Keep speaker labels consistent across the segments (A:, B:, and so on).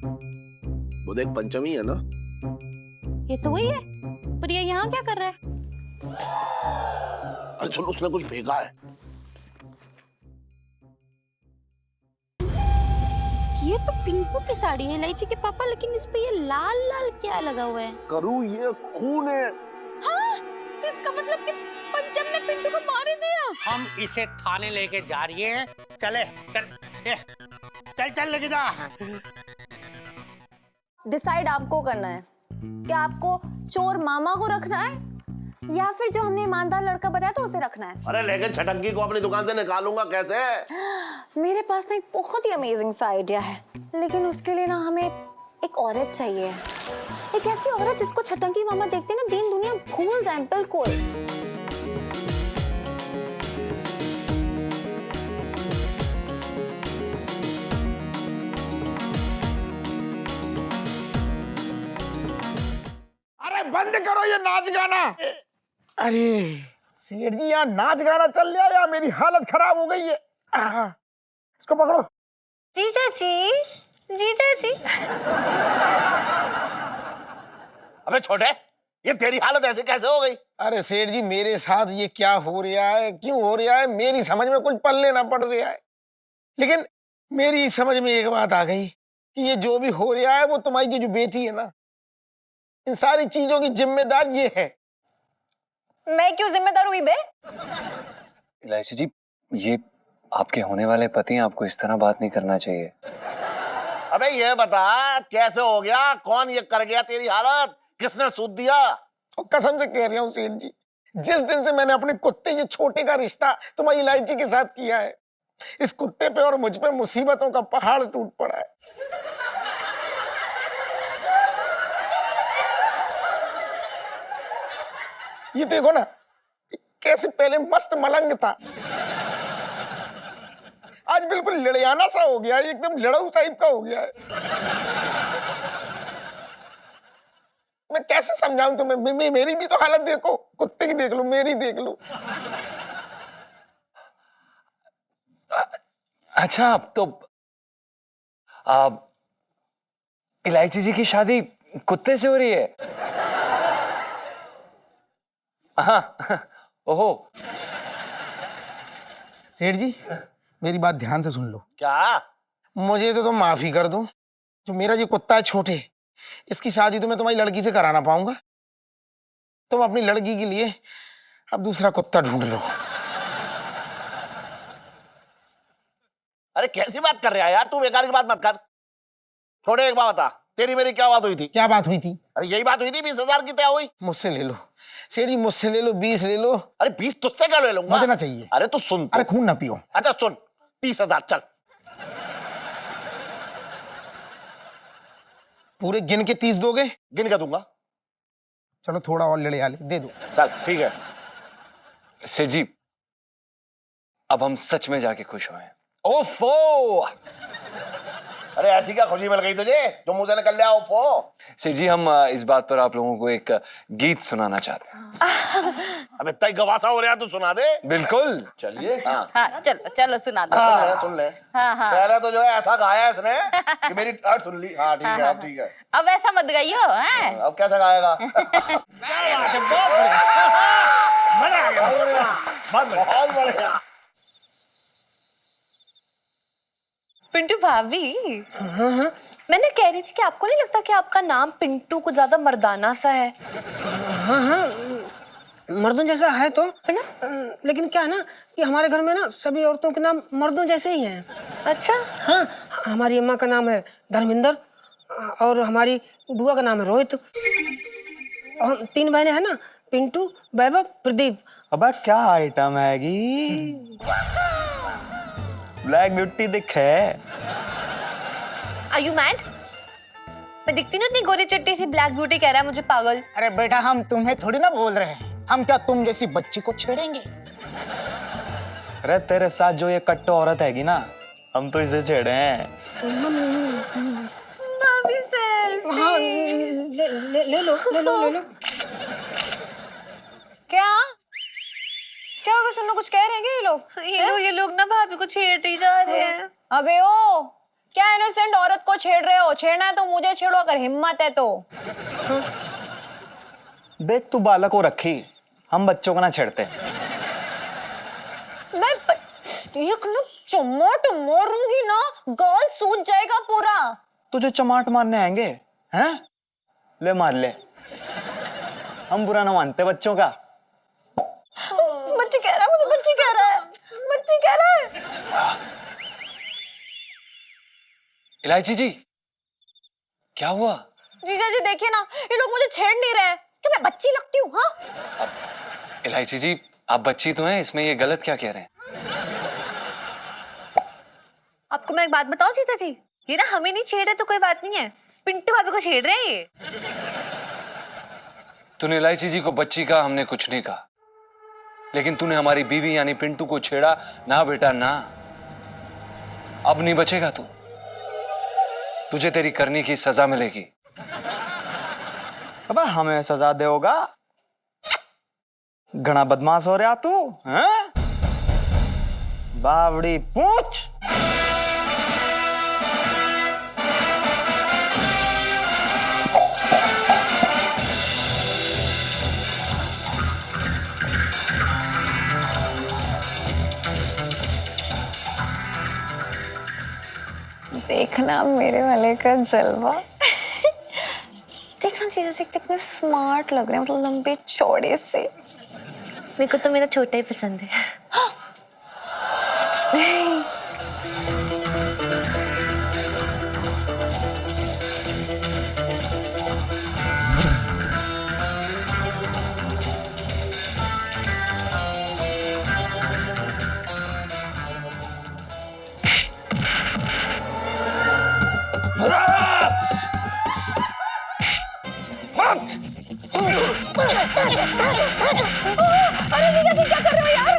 A: वो देख पंचमी है ना।
B: ये तो वही है, पर ये यहाँ क्या कर रहा है?
A: अरे सुन, उसने कुछ फेंका है।
B: ये तो पिंकू की साड़ी है इलायची के पापा, लेकिन इस पे ये लाल लाल क्या लगा हुआ है?
A: करूँ, ये खून है।
B: हाँ, इसका मतलब कि पंचम ने पिंटू को मार ही दिया।
C: हम इसे थाने लेके जा रही हैं। चले चल, चल चल लेके जा।
D: डिसाइड आपको करना है, क्या आपको चोर मामा को रखना है या फिर जो हमने ईमानदार लड़का बताया तो उसे रखना है?
A: अरे लेकिन छटंकी को अपनी दुकान से निकालूंगा कैसे?
D: मेरे पास ना एक बहुत ही अमेजिंग सा आइडिया है, लेकिन उसके लिए ना हमें एक औरत चाहिए, एक ऐसी औरत जिसको छटंकी मामा देखते ना दीन दुनिया भूल जाए बिल्कुल।
E: अरे बंद करो ये नाच गाना। अरे सेठ जी, यहाँ नाच गाना चल रहा है या मेरी हालत खराब हो गई है। इसको पकड़ो।
D: जीजा जी, जीजा जी।
A: अबे छोटे, ये तेरी हालत ऐसे कैसे हो गई?
E: अरे सेठ जी, मेरे साथ ये क्या हो रहा है, क्यों हो रहा है, मेरी समझ में कुछ पल्ले ना पड़ रहा है। लेकिन मेरी समझ में एक बात आ गई कि ये जो भी हो रहा है वो तुम्हारी जो बेटी है ना, इन सारी चीजों की जिम्मेदार ये है।
D: मैं क्यों जिम्मेदार हुई बे?
F: इलायची जी, ये आपके होने वाले पति हैं, आपको इस तरह बात नहीं करना चाहिए।
A: अबे ये बता, कैसे हो गया, कौन ये कर गया तेरी हालत, किसने सूद दिया?
E: और कसम से कह रहा हूँ सेठ जी, जिस दिन से मैंने अपने कुत्ते ये छोटे का रिश्ता तुम्हारी इलायची के साथ किया है, इस कुत्ते पे और मुझ पे मुसीबतों का पहाड़ टूट पड़ा है। ये देखो ना, कैसे पहले मस्त मलंग था, आज बिल्कुल लड़ियाना सा हो गया है, एकदम लड़ाऊ टाइप का हो गया है। मैं कैसे समझाऊं तुम्हें, मेरी भी तो हालत देखो, कुत्ते की देख लो, मेरी देख लो।
F: अच्छा, अब तो इलायची जी की शादी कुत्ते से हो रही है? हाँ, ओहो।
E: सेठ जी, मेरी बात ध्यान से सुन लो।
A: क्या?
E: मुझे तो तुम माफी कर दो, जो मेरा ये कुत्ता है छोटे, इसकी शादी तो मैं तुम्हारी लड़की से करा ना पाऊंगा। तुम अपनी लड़की के लिए अब दूसरा कुत्ता ढूंढ लो।
A: अरे कैसी बात कर रहा है यार तू, बेकार की बात मत कर। छोटे, एक बात बता, तेरी मेरी क्या बात हुई थी?
E: क्या बात हुई थी?
A: अरे यही बात हुई थी, 20,000 की तय हुई।
E: मुझसे ले लो सेठ जी, मुझसे ले लो, 20 ले लो।
A: अरे 20 तुझसे क्या ले लूंगा?
E: मुझे ना चाहिए।
A: अरे तू सुन तो।
E: अरे खून ना पियो।
A: अच्छा सुन, 30,000 चल।
E: पूरे गिन के 30 दोगे?
A: गिन के दूंगा।
E: चलो थोड़ा और लड़े आले दे दो।
A: चल ठीक है।
F: सेठ जी, अब हम सच में जाके खुश हुए। ओफो!
A: अरे ऐसी क्या खुशी मिल गई तुझे जो मुंह से निकल लिया ओफो?
F: सेठ जी, हम इस बात पर आप लोगों को एक गीत सुनाना चाहते हैं।
A: अब इतना ही गवासा हो रहा है तो सुना दे।
F: बिल्कुल।
A: चलिए। हाँ
B: हाँ चलो चलो सुना दो।
A: सुन ले, सुन ले।
B: हाँ हाँ।
A: पहले तो जो है ऐसा गाया इसने कि मेरी अर्थ सुन ली। हाँ ठीक है, अब ठीक है।
B: अब ऐसा मत गाइयो, हैं?
A: अब कैसे गाएगा?
C: मजा आ गया।
A: बहुत बढ़िया।
D: पिंटू भाभी, मैंने कह रही थी कि आपको नहीं लगता कि आपका नाम पिंटू कुछ ज्यादा मर्दाना सा है?
G: हाँ हाँ, मर्दों जैसा है तो
D: है ना?
G: लेकिन क्या है ना कि हमारे घर में ना सभी औरतों के नाम मर्दों जैसे ही हैं।
D: अच्छा।
G: हाँ, हमारी अम्मा का नाम है धर्मेंद्र और हमारी बुआ का नाम है रोहित, और हम 3 बहनें हैं ना, पिंटू, वैभव, प्रदीप।
H: अबे क्या आइटम हैगी? ब्लैक ब्यूटी दिखे।
D: Are you mad? मैं दिखती ना इतनी गोरी चिट्टी सी, ब्लैक ब्यूटी कह रहा है मुझे, पागल।
C: अरे बेटा, हम तुम्हें थोड़ी ना बोल रहे हैं, हम क्या तुम जैसी बच्ची को छेड़ेंगे?
H: अरे तेरे साथ जो ये कट्टो औरत हैगी ना, हम तो इसे छेड़े हैं।
D: भाभी सेल्फी।
G: हाँ, ले लो।
D: क्या क्या होगा? सुनो, कुछ कह रहे हैं क्या ये लोग?
B: ये लोग ना भाभी को छेड़ते ही जा रहे हैं।
D: अबे ओ, क्या इनोसेंट औरत को छेड़ रहे हो? छेड़ना है तो मुझे छेड़ो अगर हिम्मत है तो।
H: देख तू बालक को रखी, हम बच्चों को ना छेड़ते।
D: मैं एक ना चमाट मारूंगी ना, गाल सूज जाएगा पूरा।
H: तुझे चमाट मारने आएंगे हैं? ले मार ले, हम बुरा ना मानते बच्चों का।
D: बच्ची कह रहा है मुझे, बच्ची कह रहा है, बच्ची कह रहा है।
F: इलायची जी, क्या हुआ?
D: जीजा जी देखिए ना, ये लोग मुझे छेड़ नहीं रहे। क्या मैं बच्ची लगती हूँ? हाँ
F: इलायची जी, आप बच्ची तो हैं, इसमें ये गलत क्या कह रहे हैं?
I: आपको मैं एक बात बताऊं जीजा जी, ये ना हमें नहीं छेड़ रहे तो कोई बात नहीं है, पिंटू भाभी को छेड़ रहे हैं ये।
F: तूने इलायची जी को बच्ची कहा, हमने कुछ नहीं कहा, लेकिन तूने हमारी बीवी यानी पिंटू को छेड़ा ना बेटा ना। अब नहीं बचेगा तू, तुझे तेरी करनी की सजा मिलेगी।
H: अबे हमें सजा देगा? घना बदमाश हो रहा तू हैं? बावड़ी पूछ।
D: देखना मेरे वाले का जलवा। देखना जीजा जी कितने स्मार्ट लग रहे हैं, मतलब लंबे चौड़े से।
I: मेरे को तो मेरा छोटा ही पसंद है।
D: अरे जीजा जी क्या कर रहे हो यार?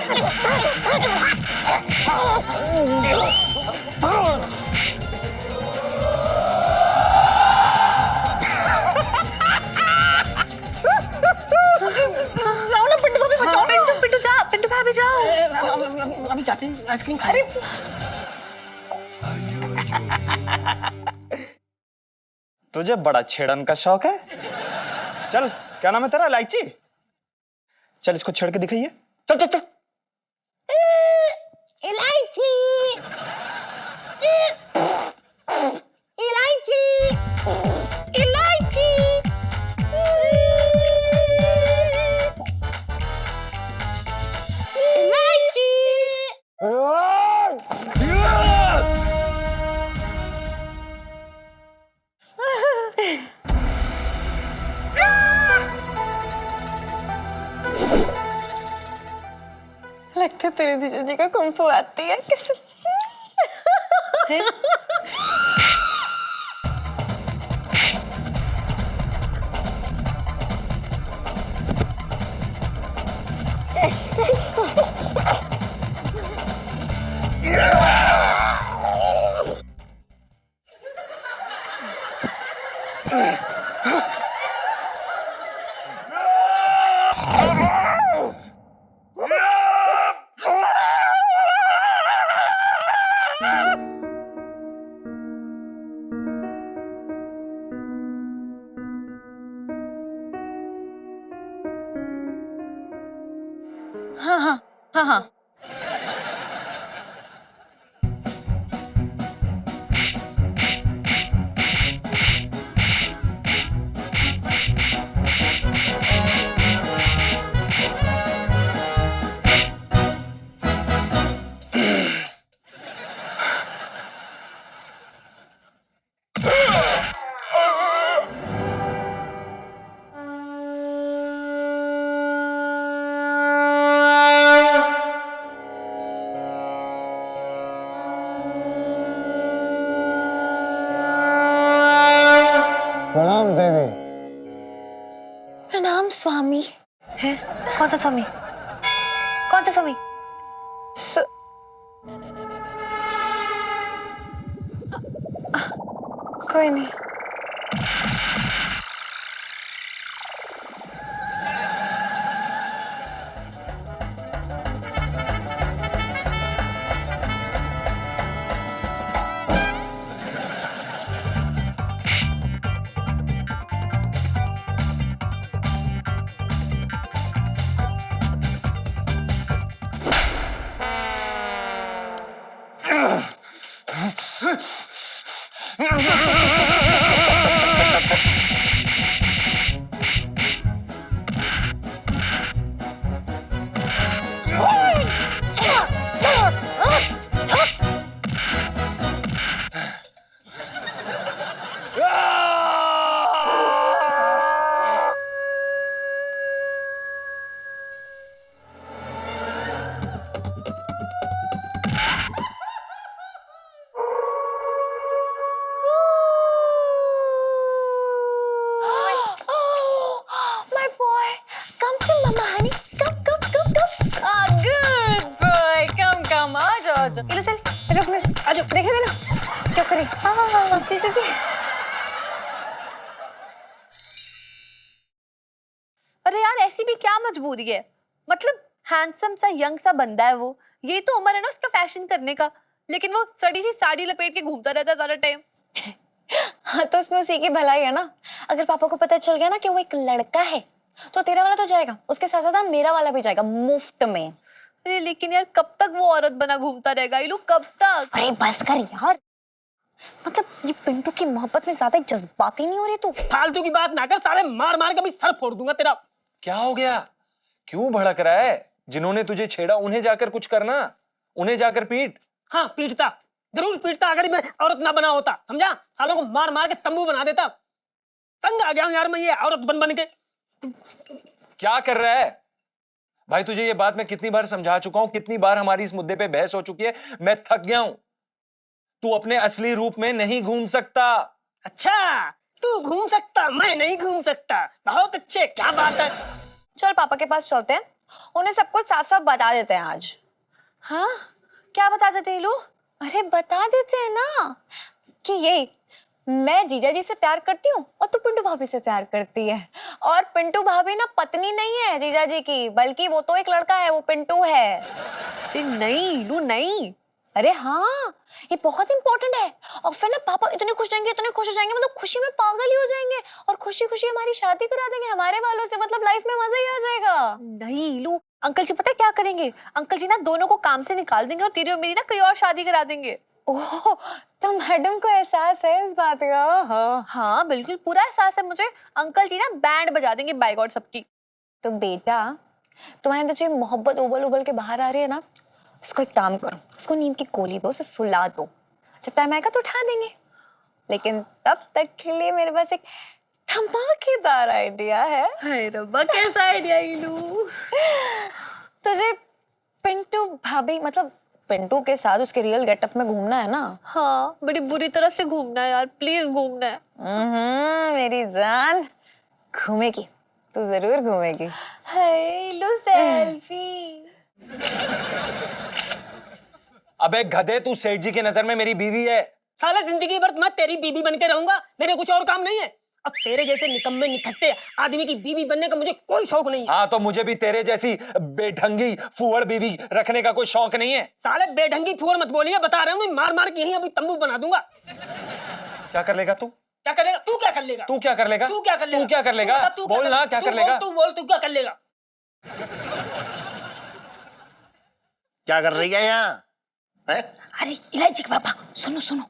D: जाओ ना पिंटू भाभी, बचाओ।
I: पिंटू जा, पिंटू भाभी जाओ।
G: अभी चाची आइसक्रीम खा रही।
H: तुझे बड़ा छेड़न का शौक है? चल, क्या नाम है तेरा? इलायची। चल इसको छेड़ के दिखाइए। चल चल चल।
D: इलायची, इलायची, इलायची, इलायची। लगता है तेरे जीजा जी का कुंफू आती है किसी। हाँ हाँ हाँ हाँ।
E: प्रणाम देवी।
D: प्रणाम स्वामी।
I: है? कौन सा स्वामी? कौन सा स्वामी?
D: कोई नहीं। My boy, come to mama, honey. Come. Good boy. Come. आ जाओ.
I: ये लो चल रुक आ जाओ देखे देना क्या करें जी अरे यार ऐसी भी क्या मजबूरी है मतलब हैंडसम सा यंग सा बंदा है वो ये तो उम्र है ना उसका फैशन करने का लेकिन वो सड़ी सी साड़ी लपेट के घूमता रहता है सारा टाइम
D: हाँ तो उसमें उसी की भलाई है ना। अगर पापा को पता चल गया ना कि वो एक लड़का है तो तेरा वाला तो जाएगा, उसके साथ साथ मेरा वाला भी जाएगा मुफ्त में।
I: अरे लेकिन यार कब तक वो औरत बना घूमता रहेगा ये लोग कब तक।
D: अरे बस कर यार, मतलब ये पिंटू की मोहब्बत में ज्यादा जज्बाती नहीं हो रही तू?
G: फालतू की बात ना कर, साले मार मार के भी सर फोड़ दूंगा तेरा।
F: क्या हो गया? क्यों भड़क रहा है? जिन्होंने तुझे छेड़ा उन्हें जाकर कुछ करना, उन्हें जाकर पीट।
G: हाँ पीटता, जरूर पीटता, अगर मैं औरत ना बना होता, समझा? सालों को मार मार के तंबू बना देता। तंग आ गया हूं यार मैं ये औरत बन बन के।
F: क्या कर रहा है भाई? तुझे ये बात मैं कितनी बार समझा चुका हूं, कितनी बार हमारी इस मुद्दे पे बहस हो चुकी है, मैं थक गया हूं। तू अपने असली रूप में नहीं घूम सकता।
G: अच्छा तू घूम सकता, मैं नहीं घूम सकता, बहुत अच्छे, क्या बात है।
D: चल पापा के पास चलते हैं, उन्हें सब कुछ साफ साफ बता देते हैं आज।
I: हाँ क्या बता देते हैं लोग?
D: अरे बता देते हैं ना कि ये मैं जीजा जी से प्यार करती हूँ और तू पिंटू भाभी से प्यार करती है, और पिंटू भाभी ना पत्नी नहीं है जीजा जी की, बल्कि वो तो एक लड़का है, वो पिंटू है।
I: अरे नहीं लू नहीं।
D: अरे हाँ ये बहुत इंपॉर्टेंट है, और फिर ना पापा इतने खुश रहेंगे, इतने खुश हो जाएंगे, मतलब खुशी में पागल ही हो जाएंगे, और खुशी खुशी हमारी शादी करा देंगे हमारे वालों से, मतलब लाइफ में मजा ही आ जाएगा।
I: नहीं लू, अंकल जी पता है क्या करेंगे? अंकल जी ना दोनों को काम से निकाल देंगे और तेरी और मेरी ना कहीं और शादी करा देंगे।
D: ओह तो मैडम को एहसास है इस बात का?
I: हाँ बिल्कुल पूरा एहसास है मुझे। अंकल जी ना बैंड बजा देंगे बाय गॉड सबकी।
D: तो बेटा तुम्हारे अंदर जो मोहब्बत उबल उबल के बाहर आ रही है ना, उसको एक काम करो, उसको नींद की गोली दो, उसे सुला दो, जब टाइम आएगा तो उठा देंगे। लेकिन तब तक के लिए मेरे पास एक धमाकेदार आइडिया है।
I: हाय रब्बा कैसा आइडिया लू?
D: तुझे पिंटू भाभी मतलब पिंटू के साथ उसके रियल गेटअप में घूमना है ना?
I: हाँ बड़ी बुरी तरह से घूमना है यार, प्लीज घूमना है।
D: मेरी जान घूमेगी, तू जरूर घूमेगी।
I: हाय लो सेल्फी।
F: अबे गधे, तू सेठ जी की नजर में मेरी बीवी है।
G: साला जिंदगी भर मैं तेरी बीबी बन के रहूंगा, मेरे कुछ और काम नहीं है। अब तेरे जैसे निकम्मे निखट्टे आदमी की बीवी बनने का मुझे कोई शौक नहीं है।
F: हाँ तो मुझे भी तेरे जैसी बेढंगी फुहड़ बीवी रखने का कोई शौक नहीं है।
G: साले बेढंगी फुहड़ मत बोलिए, बता रहा हूँ मार मार के यहीं अभी तंबू बना दूंगा।
F: क्या कर लेगा तू?
G: क्या करेगा तू? क्या कर लेगा
F: तू? क्या कर लेगा
G: तू? क्या कर लेगा
F: तू? क्या कर लेगा? बोल ना, क्या कर लेगा?
G: तू बोल, तू क्या कर लेगा?
A: क्या कर रही है यहाँ?
B: अरे इलायची के पापा सुनो सुनो,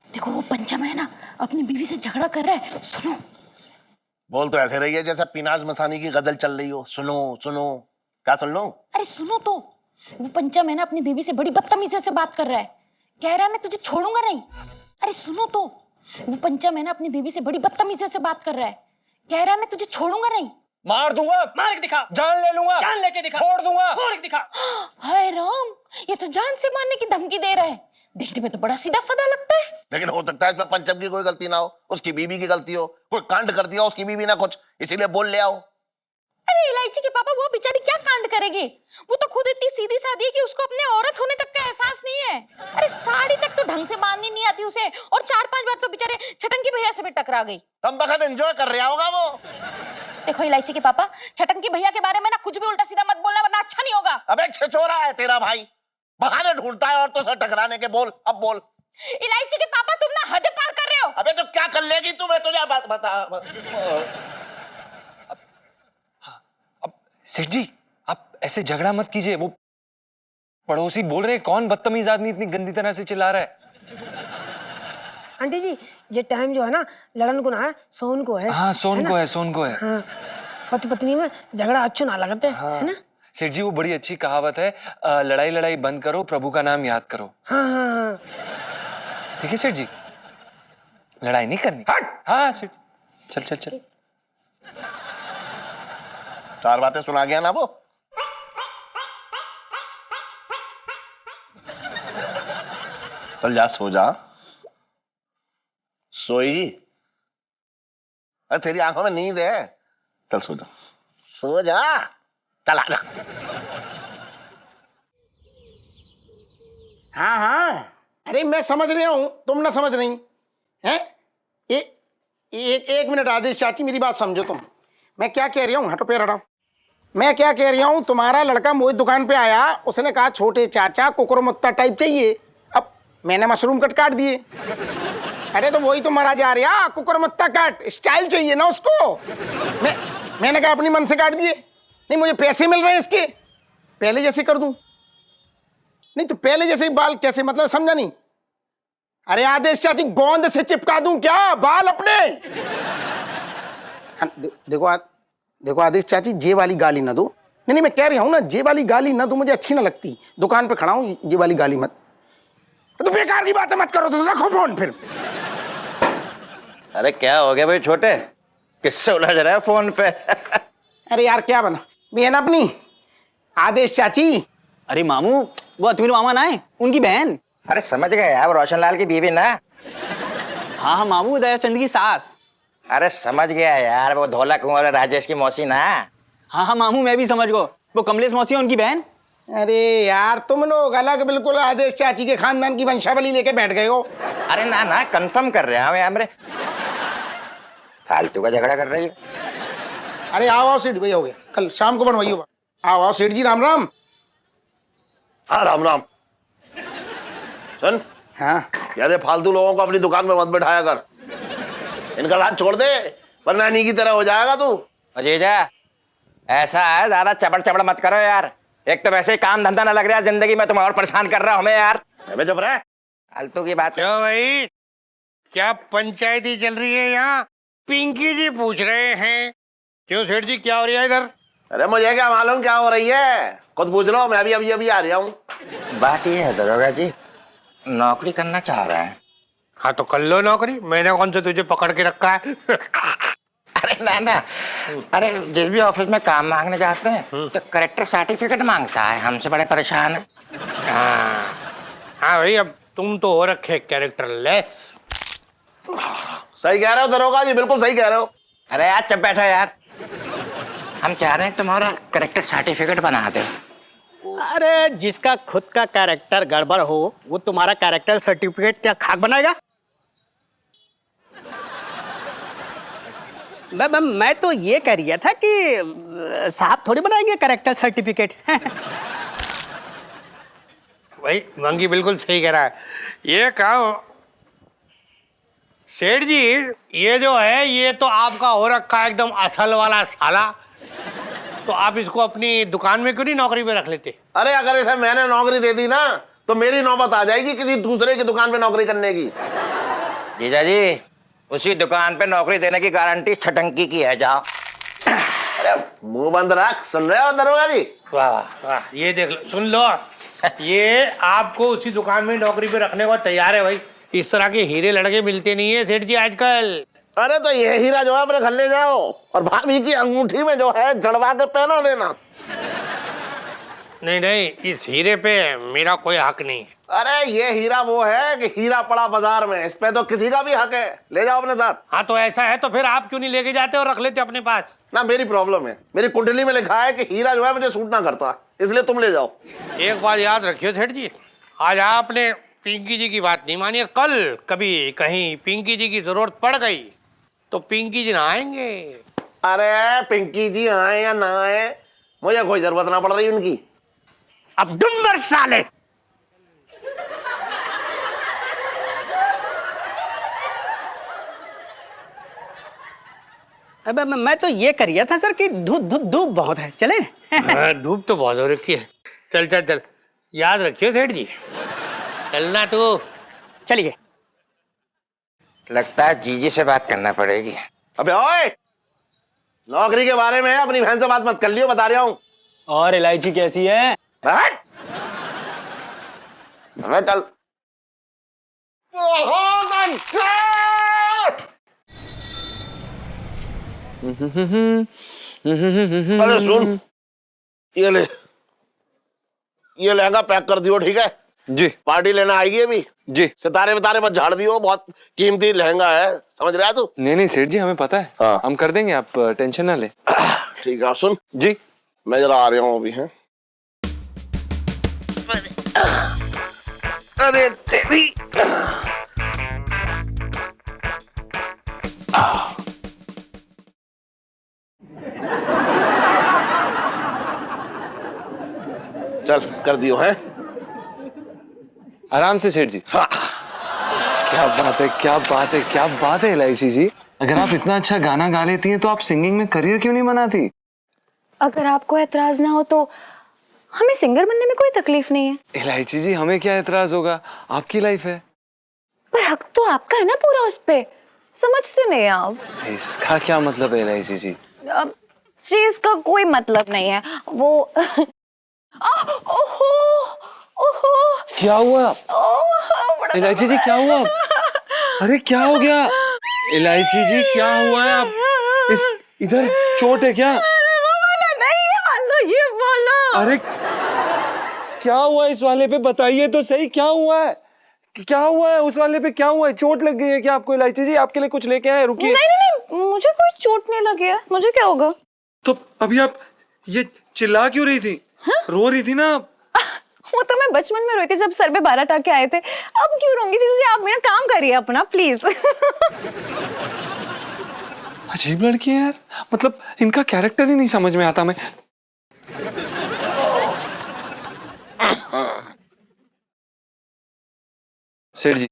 B: देखो वो पंचम है ना अपनी बीवी से झगड़ा कर रहा है, सुनो।
A: बोल तो ऐसे रही है जैसे पिनाज मसानी की गजल चल रही हो। सुनो सुनो, क्या सुन लो?
B: अरे सुनो तो, वो पंचम है ना अपनी बीवी से बड़ी बदतमीजी से बात कर रहा है, कह रहा है मैं तुझे छोड़ूंगा नहीं। अरे सुनो तो, वो पंचम है ना अपनी बीवी से बड़ी बदतमीजी से बात कर रहा है, कह रहा है मैं तुझे छोड़ूंगा नहीं।
F: मार दूंगा,
G: मार के दिखा,
F: जान ले लूंगा,
G: जान लेके दिखा,
F: फोड़ दूंगा,
G: फोड़ के दिखा।
B: हाय राम, ये तो जान से मारने की धमकी दे रहा है, देखने में तो बड़ा सीधा साधा लगता है।
A: लेकिन हो सकता है इसमें पंचम की कोई गलती ना हो, उसकी बीवी की गलती हो, कोई कांड कर दिया उसकी बीवी ना कुछ, इसीलिए बोल ले आओ।
B: अरे इलायची के पापा वो बेचारी क्या कांड करेगी, वो तो खुद इतनी सीधी सादी है कि उसको अपने औरत होने तक का एहसास नहीं है। अरे साड़ी तक तो ढंग से बांधनी नहीं आती उसे, और 4-5 बार तो बेचारे छटंकी भैया से भी टकरा गई।
A: तुम बखत एंजॉय कर रहा होगा वो।
B: देखो इलायची के पापा, छटंकी भैया के बारे में ना कुछ भी उल्टा सीधा मत बोलना वरना अच्छा नहीं होगा।
A: अबे छिछोरा है तेरा भाई, बहाने ढूंढता है औरतों से टकराने के। बोल अब बोल।
B: इलायची के पापा तुम ना हद पार कर रहे हो।
A: अबे तो क्या कर लेगी तुम्हें, तुझे बात बता।
F: अब सेठ जी आप ऐसे झगड़ा मत कीजिए, वो पड़ोसी बोल रहे हैं कौन बदतमीज आदमी इतनी गंदी तरह से चिल्ला रहा है।
G: आंटी जी ये टाइम जो है ना लड़न को ना है सोन को है।
F: हाँ सोन को है, सोन को है।
G: हाँ पति पत्नी में झगड़ा अच्छो ना लगते है ना।
F: सेठ जी वो बड़ी अच्छी कहावत है, लड़ाई लड़ाई बंद करो, प्रभु का नाम याद करो।
G: हाँ हाँ हाँ
F: ठीक है सेठ जी, लड़ाई नहीं करनी। हाँ सेठ, चल चल चल।
A: 4 बातें सुना गया ना वो। चल जा सो जा। सोई? अरे तेरी आंखों में नींद है, चल सो जा, सो जा, चल आ जा।
E: हाँ हाँ अरे मैं समझ रहा हूँ, तुम ना समझ नहीं है। एक मिनट आदेश चाची, मेरी बात समझो तुम। मैं क्या कह रही हूँ, हटो पैर हटाओ। मैं क्या कह रही हूँ, तुम्हारा लड़का मोहित दुकान पे आया, उसने कहा छोटे चाचा कुकुरमुत्ता टाइप चाहिए। अब मैंने मशरूम कट काट दिए। अरे तो वही तो मरा जा रहा, कुकुरमुत्ता कट स्टाइल चाहिए ना उसको। मैंने कहा अपनी मन से काट दिए। नहीं मुझे पैसे मिल रहे हैं इसके, पहले जैसे कर दूं। नहीं तो पहले जैसे बाल कैसे, मतलब समझा नहीं। अरे आदेश चाची गोंद से चिपका दूं क्या बाल अपने। देखो आदेश चाची जे वाली गाली ना दो। नहीं मैं कह रही हूं ना, जे वाली गाली ना दो, मुझे अच्छी ना लगती। दुकान पे खड़ा हूं, ये वाली गाली मत। तो बेकार की बातें मत करो, तो रखो फोन फिर।
J: अरे क्या हो गया भाई छोटे, किससे उलझ रहा है फोन पे?
E: अरे यार क्या बना बहन अपनी आदेश चाची।
H: अरे मामू वो अतमीर मामा ना है, उनकी बहन।
J: अरे समझ गए यार, वो रोशनलाल की बीवी ना।
H: हाँ हाँ मामू, दयाचंद की सास।
J: अरे समझ गया यार, वो धोला कुंवर राजेश की मौसी ना।
H: हाँ हाँ मामू मैं भी समझ गो, वो कमलेश मौसी है उनकी बहन।
E: अरे यार तुम लोग अलग बिल्कुल आदेश चाची के खानदान की वंशावली लेके बैठ गए हो।
J: अरे ना कंफर्म कर रहे हैं हमरे, फालतू का झगड़ा कर रही है।
E: अरे आओ सेठ भैया, हो गया कल शाम को बनवाइयो। आओ सेठ जी, राम राम।
A: हाँ राम राम। सुन,
E: हाँ
A: याद फालतू लोगों को अपनी दुकान में मत बैठाया कर, इनका साथ छोड़ दे, वरना नहीं की तरह हो जाएगा तू।
J: जीजा ऐसा है, ज्यादा चबड़ चबड़ मत करो यार। एक तो वैसे ही काम धंधा ना लग रहा है जिंदगी में, तुम और परेशान कर रहा हूं मैं यार। मैं चुप रहा, फालतू की बात।
C: क्यों भाई, क्या पंचायती चल रही है यहाँ? पिंकी जी पूछ रहे हैं। क्यों सेठ जी क्या हो रहा है इधर?
A: अरे मुझे क्या मालूम क्या हो रही है, खुद पूछ लो, मैं भी अभी आ रहा हूँ।
J: बात ये है दरोगा जी, नौकरी करना चाह रहे हैं।
C: हाँ तो कर लो नौकरी, मैंने कौन से तुझे पकड़ के रखा है?
J: अरे ना, अरे जिस भी ऑफिस में काम मांगने जाते हैं तो करेक्टर सर्टिफिकेट मांगता है, हमसे बड़े परेशान है।
C: हाँ भाई, अब तुम तो हो रखे कैरेक्टर लेस।
A: सही कह रहे हो दरोगा जी, बिल्कुल सही कह रहे हो।
J: अरे यार चुप बैठो यार, हम चाह रहे हैं तुम्हारा करेक्टर सर्टिफिकेट बना दो।
C: अरे जिसका खुद का कैरेक्टर गड़बड़ हो वो तुम्हारा कैरेक्टर सर्टिफिकेट क्या खाक बनाएगा? मैं तो ये कह रहा था कि साहब थोड़ी बनाएंगे कैरेक्टर सर्टिफिकेट। भाई मंगी बिल्कुल सही कह रहा है। ये कहो सेठ जी, ये जो है ये तो आपका हो रखा है एकदम असल वाला साला, तो आप इसको अपनी दुकान में क्यों नहीं नौकरी पे रख लेते?
A: अरे अगर इसे मैंने नौकरी दे दी ना तो मेरी नौबत आ जाएगी किसी दूसरे की दुकान पे नौकरी करने की।
J: जीजा जी उसी दुकान पे नौकरी देने की गारंटी छटंकी की है, जाओ।
A: अरे मुंह बंद रख, सुन रहे हो दरोगा जी?
J: वाह
C: वाह, ये देख लो, सुन लो, ये आपको उसी दुकान में नौकरी पे रखने को तैयार है भाई। इस तरह के हीरे लड़के मिलते नहीं है सेठ जी आजकल।
A: अरे तो ये हीरा जो है अपने घर ले जाओ और भाभी की अंगूठी में जो है जड़वा के पहना देना।
C: नहीं, इस हीरे पे मेरा कोई हक नहीं है।
A: अरे ये हीरा वो है कि हीरा पड़ा बाजार में, इस पे तो किसी का भी हक है, ले जाओ अपने साथ।
C: हाँ तो ऐसा है तो फिर आप क्यों नहीं लेके जाते और रख लेते अपने पास?
A: ना मेरी प्रॉब्लम है, मेरी कुंडली में लिखा है कि हीरा जो है मुझे सूट ना करता, इसलिए तुम ले जाओ।
C: एक बात याद रखियो सेठ जी, आज आपने पिंकी जी की बात नहीं मानी, कल कभी कहीं पिंकी जी की जरूरत पड़ गई तो पिंकी जी ना आएंगे।
A: अरे पिंकी जी आए या ना आए, मुझे कोई जरूरत ना पड़ रही उनकी।
C: अब डुम्बर साले,
K: अब मैं तो ये कर रहा था सर कि धूप बहुत है, चले?
C: धूप तो बहुत हो रखी है। चल याद रखियो सेठ जी, चलना तो।
K: चलिए।
J: लगता है जीजी से बात करना पड़ेगी।
A: अबे ओए, नौकरी के बारे में अपनी बहन से बात मत कर लियो, बता रहा हूँ।
K: और इलायची कैसी है?
A: हट! अबे चल। बहुत अच्छा! अरे सुन, ये लहंगा पैक कर दियो, ठीक है?
F: जी
A: पार्टी लेना आएगी अभी।
F: जी।
A: सितारे बितारे मत झाड़ दियो, बहुत कीमती लहंगा है, समझ रहा है तू?
F: नहीं नहीं सेठ जी, हमें पता है।
A: हाँ।
F: हम कर देंगे, आप टेंशन ना ले।
A: ठीक है, सुन,
F: जी।
A: मैं जरा आ रहा हूँ अभी। हैं? अरे तेरी, चल कर दियो है।
F: आराम से सेठ जी।
A: हाँ।
F: क्या बात है, क्या बात है, क्या बात है इलायची जी। अगर आप इतना अच्छा गाना गा लेती हैं तो आप सिंगिंग में करियर क्यों नहीं बनाती?
D: अगर आपको एतराज ना हो तो हमें सिंगर बनने में कोई तकलीफ नहीं है।
F: इलायची जी, हमें क्या एतराज होगा, आपकी लाइफ है।
D: पर हक तो आपका है ना पूरा उस पे, समझते नहीं आप?
F: इसका क्या मतलब है इलायची जी?
D: अब जी इसका कोई मतलब नहीं है वो। ओहो ओहो,
F: क्या हुआ
D: बड़ा
F: इलायची जी, क्या हुआ? अरे क्या हो गया इलायची जी, क्या हुआ है? आप इस इधर चोट है क्या?
D: नहीं, ये वाला।
F: अरे क्या हुआ इस वाले पे, बताइए तो सही, क्या हुआ है? क्या हुआ है उस वाले पे, क्या हुआ है? चोट लग गई है क्या आपको इलायची जी? आपके लिए कुछ लेके आए, रुकिए।
D: नहीं, मुझे कोई चोट नहीं लगी है, मुझे क्या होगा?
F: तो अभी आप ये चिल्ला क्यों रही थी? रो रही थी ना आप?
D: वो तो मैं बचपन में रोई थी जब सर पे 12 टाके आए थे। अब क्यों रोंगी जीजी, आप मेरा काम करिए अपना प्लीज।
F: अजीब लड़की है यार, मतलब इनका कैरेक्टर ही नहीं समझ में आता। मैं सेठ जी।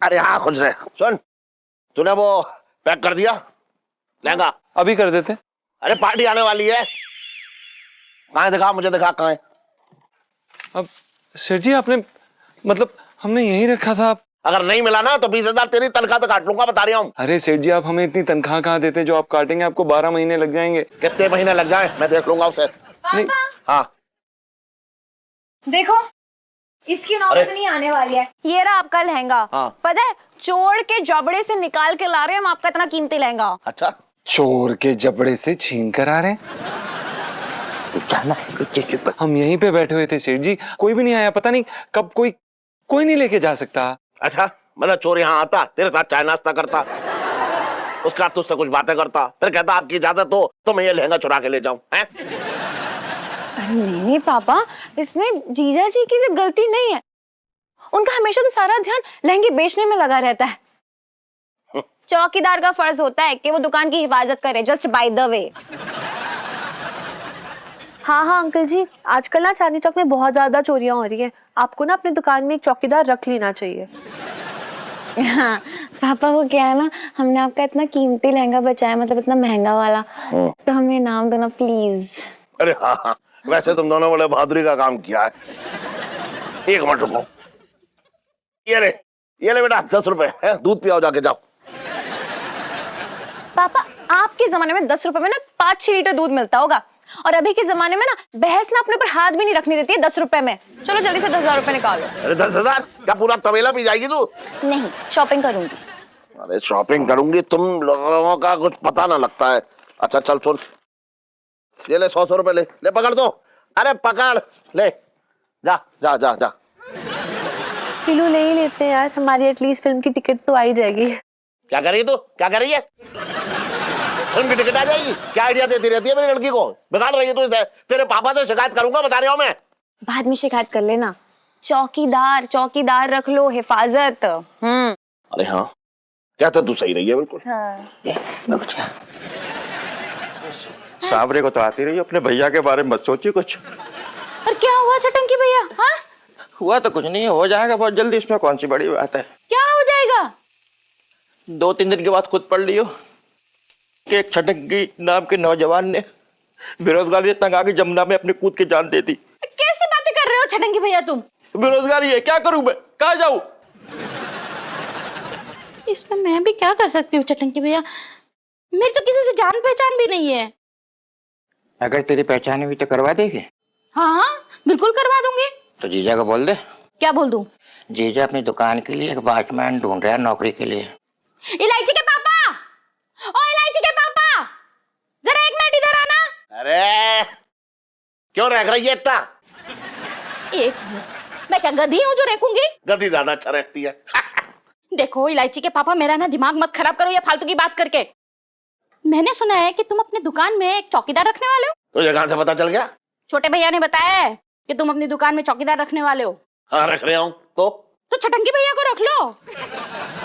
A: अरे हाँ, खुश रहे। सुन, तूने वो पैक कर दिया लहंगा?
F: अभी कर देते।
A: अरे पार्टी आने वाली है, कहाँ है? दिखा, मुझे दिखा कहाँ है।
F: अब सेठ जी आपने, मतलब हमने यहीं रखा था।
A: अगर नहीं मिला ना तो 20,000 तेरी तनख्वाह तो काट लूंगा, बता रहा हूँ।
F: अरे सेठ जी, आप हमें इतनी तनख्वाह कहाँ देते जो आप काटेंगे? आपको 12 महीने लग जाएंगे।
A: कितने महीने लग जाए मैं देख लूंगा उसे।
F: नहीं।
A: हाँ
D: देखो, इसकी नौबत नहीं आने वाली है। ये रहा आपका लहंगा।
A: हाँ।
D: पता है, चोर के जबड़े से निकाल के ला रहे हैं हम आपका इतना कीमती लहंगा।
A: अच्छा,
F: चोर के जबड़े से छीन कर आ रहे हैं? हम यहीं पे बैठे हुए थे सेठ जी, कोई भी नहीं आया, पता नहीं कब कोई नहीं लेके जा सकता।
A: अच्छा, मतलब चोर यहाँ आता, तेरे साथ चाय नाश्ता करता, उसके बाद तुझसे कुछ बातें करता, फिर कहता आपकी इजाजत हो तो मैं ये लहंगा चुरा के ले जाऊं।
D: अरे नहीं पापा, इसमें जीजा जी की गलती नहीं है। उनका हमेशा तो सारा ध्यान लहंगे बेचने में लगा रहता है। चौकीदार का फर्ज होता है कि वो दुकान की हिफाजत करे, जस्ट बाय द वे।
I: हाँ अंकल जी, आजकल ना चांदनी चौक में बहुत ज्यादा चोरियां हो रही हैं। आपको ना अपनी दुकान में एक चौकीदार रख लेना चाहिए।
D: हाँ पापा, वो क्या है ना, हमने आपका इतना कीमती लहंगा बचाया, मतलब इतना महंगा वाला, तो हमें इनाम दो ना प्लीज।
A: अरे हाँ हाँ, वैसे तुम दोनों बड़े बहादुरी का काम किया है। एक मिनट रुको, ये ले बेटा 10 रुपए है, दूध पियाओ जाके, जाओ।
D: पापा, आपके जमाने में 10 रुपए में ना 5-6 लीटर दूध मिलता होगा, और अभी के जमाने में ना बहस ना अपने ऊपर हाथ भी नहीं रखने देती है 10 रुपए में। चलो जल्दी से 10,000 रुपए निकालो।
A: अरे 10,000 क्या पूरा तबेला पी जाएगी तू?
D: नहीं, शॉपिंग करूंगी।
A: अरे शॉपिंग करूंगी, तुम लोगों का कुछ पता ना लगता है। अच्छा चल सुन, ये ले 100 रुपए, ले पकड़ दो। अरे पकड़ ले, जा जा जा जा।
I: किलो ले ही लेते हैं यार, हमारी एटलीस्ट फिल्म की टिकट तो आ ही जाएगी।
A: क्या कर रही है तू, क्या कर रही है? फिल्म की टिकट आ जाएगी? क्या आइडिया देती रहती है मेरी लड़की को, बिगाड़ रही है तू इसे। तेरे पापा से शिकायत करूंगा, बता रहा हूं मैं।
D: बाद में शिकायत कर लेना। चौकीदार रख लो, हिफाजत।
A: अरे हाँ, कहता तू सही रही है बिल्कुल।
J: सावरे को तो आती रही, अपने भैया के बारे में मत सोचिए कुछ।
B: और क्या हुआ चटंकी भैया? हाँ,
J: हुआ तो कुछ नहीं है, हो जाएगा बहुत जल्दी, इसमें कौन सी बड़ी बात है।
B: क्या हो जाएगा?
J: 2-3 दिन के बाद खुद पढ़ लियो कि एक छटंकी नाम के नौजवान ने बेरोजगारी तंग आके जमुना में अपने कूद के जान दे दी।
B: कैसी बातें कर रहे हो छटंकी भैया तुम?
J: बेरोजगारी है, क्या करूं मैं, कहाँ जाऊं?
B: इसमें मैं भी क्या कर सकती हूँ चटंकी भैया, मेरी तो किसी से जान पहचान भी नहीं है।
J: अगर तेरी पहचान हुई तो करवा देगी?
B: हाँ हाँ बिल्कुल करवा दूंगी।
J: तो जीजा को बोल दे।
B: क्या बोल दूं?
J: जीजा अपनी दुकान के लिए एक वॉचमैन ढूंढ रहा है नौकरी के लिए।
B: इलायची के पापा, ओ इलायची के पापा, जरा एक मिनट इधर आना।
A: अरे क्यों रख रही है इतना?
B: एक मिनट, मैं क्या गधी हूँ जो रेखूंगी?
A: गधी ज्यादा अच्छा रखती है।
B: देखो इलायची के पापा, मेरा ना दिमाग मत खराब करो ये फालतू की बात करके। मैंने सुना है कि तुम अपनी दुकान में एक चौकीदार रखने वाले हो।
A: तुझे कहां से पता चल गया?
B: छोटे भैया ने बताया है कि तुम अपनी दुकान में चौकीदार रखने वाले हो।
A: हाँ रख रहा हूँ। तो
B: छटंकी भैया को रख लो।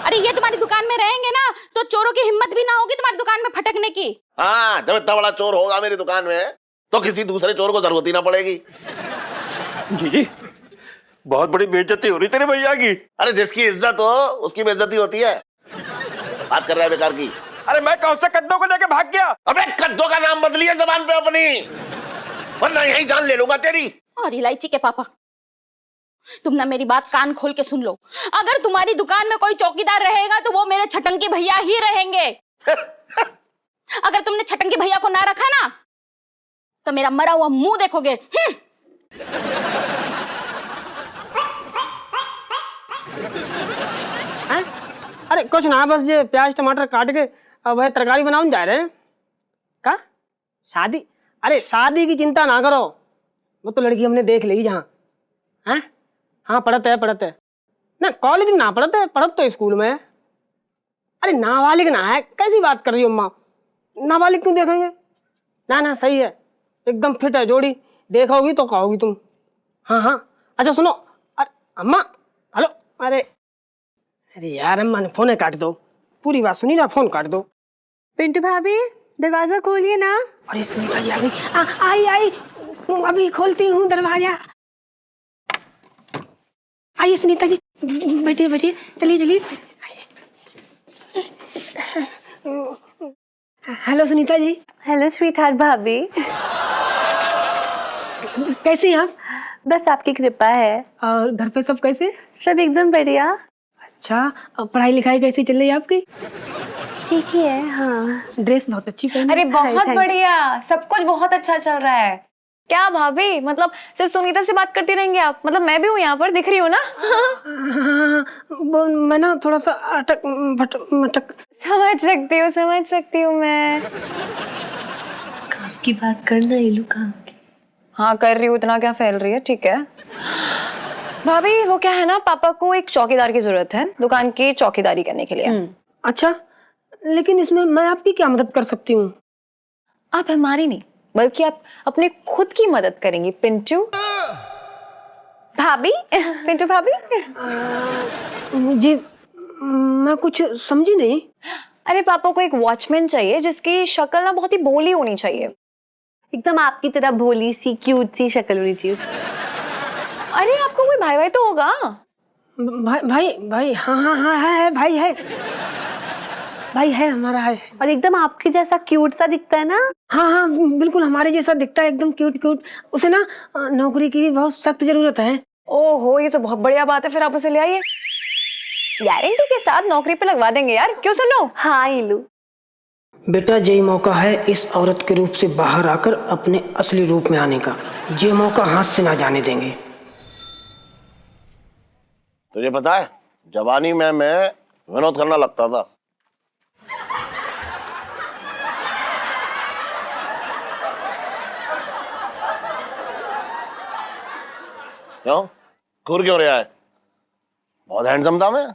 B: अरे ये तुम्हारी दुकान में रहेंगे ना तो चोरों की हिम्मत भी ना होगी तुम्हारी दुकान में फटकने की।
A: हाँ, जब इतना बड़ा चोर होगा मेरी दुकान में तो किसी दूसरे चोर को जरूरत ही ना पड़ेगी।
J: जी बहुत बड़ी बेइज्जती हो रही तेरे भैया की।
A: अरे जिसकी इज्जत हो उसकी बेइज्जती होती है। बात कर रहा है बेकार की।
J: अरे मैं कौन सा कद्दू को लेके भाग गया?
A: अबे कद्दू का नाम बदलिए जबान पे अपनी, वरना यही जान ले लूंगा तेरी।
B: और इलायची के पापा, तुम ना मेरी बात कान खोल के सुन लो। अगर तुम्हारी दुकान में कोई चौकीदार रहेगा तो वो मेरे छटंकी भैया ही रहेंगे। अगर तुमने छटंकी भैया को ना रखा ना तो मेरा मरा हुआ मुंह देखोगे।
G: अरे कुछ ना, बस ये प्याज टमाटर काट के अब वह तरकारी बनाने जा रहे हैं। का शादी? अरे शादी की चिंता ना करो, वो तो लड़की हमने देख ली जहाँ। हैं? हाँ पढ़ते है ना, कॉलेज में ना पढ़ते तो स्कूल में। अरे नाबालिग ना है, कैसी बात कर रही हो अम्मा? नाबालिग क्यों देखेंगे? ना ना सही है, एकदम फिट है जोड़ी, देखोगी तो कहोगी तुम। हाँ हाँ अच्छा सुनो, अरे अम्मा हेलो, अरे यार अम्मा ने फोन काट दो, पूरी बात सुनी ना, फोन काट दो।
I: पिंटू भाभी दरवाजा खोलिए ना।
G: अरे सुनीता जी आ गई। आई अभी खोलती हूँ दरवाजा। आइए सुनीता जी, बैठिए चलिए। Hello Sunita ji.
I: Hello sweetheart भाभी।
G: कैसे हैं आप?
I: बस आपकी कृपा है।
G: और घर पे सब कैसे?
I: सब एकदम बढ़िया।
G: अच्छा, और पढ़ाई लिखाई कैसी चल रही है आपकी?
I: ठीक ही है। हाँ
G: ड्रेस बहुत अच्छी पहनी।
D: अरे बहुत बढ़िया, सब कुछ बहुत अच्छा चल रहा है। क्या भाभी, मतलब सिर्फ सुनीता से बात करती रहेंगे आप? मतलब मैं भी हूँ यहाँ पर, दिख रही हूँ ना?
G: मैं ना थोड़ा सा मटक।
D: समझ सकती हूँ मैं।
I: काम की बात करना इलू, काम की।
D: हाँ कर रही हूँ, इतना क्या फैल रही है? ठीक है भाभी, वो क्या है ना, पापा को एक चौकीदार की जरूरत है दुकान की चौकीदारी करने के लिए।
G: अच्छा, लेकिन इसमें मैं आपकी क्या मदद कर सकती हूँ?
D: आप हमारी नहीं बल्कि आप अपने खुद की मदद करेंगी पिंटू भाभी। पिंटू भाभी
G: जी, मैं कुछ समझी नहीं।
D: अरे पापा को एक वॉचमैन चाहिए जिसकी शक्ल ना बहुत ही भोली होनी चाहिए।
I: एकदम आपकी तरह भोली सी क्यूट सी शक्ल होनी चाहिए।
D: अरे आपको कोई भाई तो होगा?
G: भाई हाँ है, भाई है हमारा है।
I: और एकदम आपके जैसा क्यूट सा दिखता है ना?
G: हाँ बिल्कुल हमारे जैसा दिखता है, एकदम क्यूट। उसे ना नौकरी की बहुत सख्त जरूरत है।
D: ओहो, ये तो बहुत बढ़िया बात है, फिर आप उसे ले आइए, गारंटी के साथ नौकरी पे लगवा देंगे यार। क्यों सुनो?
I: हाँ इलू
G: बेटा, यही मौका है इस औरत के रूप से बाहर आकर अपने असली रूप में आने का। ये मौका हाथ से ना जाने देंगे।
A: तुझे पता है जवानी में मैं विनोद करना लगता था। क्यों घूर क्यों रहा है? बहुत हैंडसम था मैं,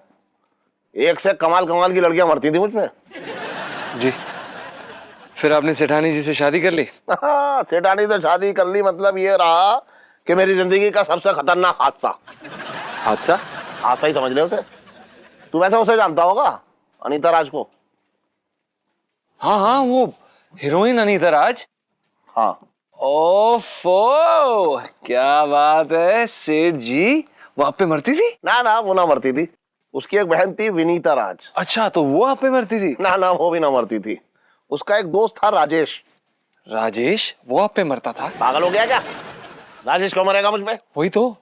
A: एक से कमाल की लड़कियां मरती थी मुझ पे।
F: जी फिर आपने सेठानी जी से शादी कर ली?
A: सेठानी से शादी कर ली, मतलब ये रहा कि मेरी जिंदगी का सबसे खतरनाक हादसा ही समझ ले उसे। तू वैसे उसे जानता होगा, अनीता राज को।
F: हाँ वो हीरोइन अनीता राज।
A: हाँ।
F: ओफो क्या बात है सेठ जी, वो आप पे मरती थी?
A: ना वो ना मरती थी, उसकी एक बहन थी विनीता राज।
F: अच्छा, तो वो आप पे मरती थी?
A: ना वो भी ना मरती थी। उसका एक दोस्त था राजेश,
F: वो आप पे मरता था?
A: पागल हो गया क्या? राजेश क्यों मरेगा मुझ पे?
F: वही तो,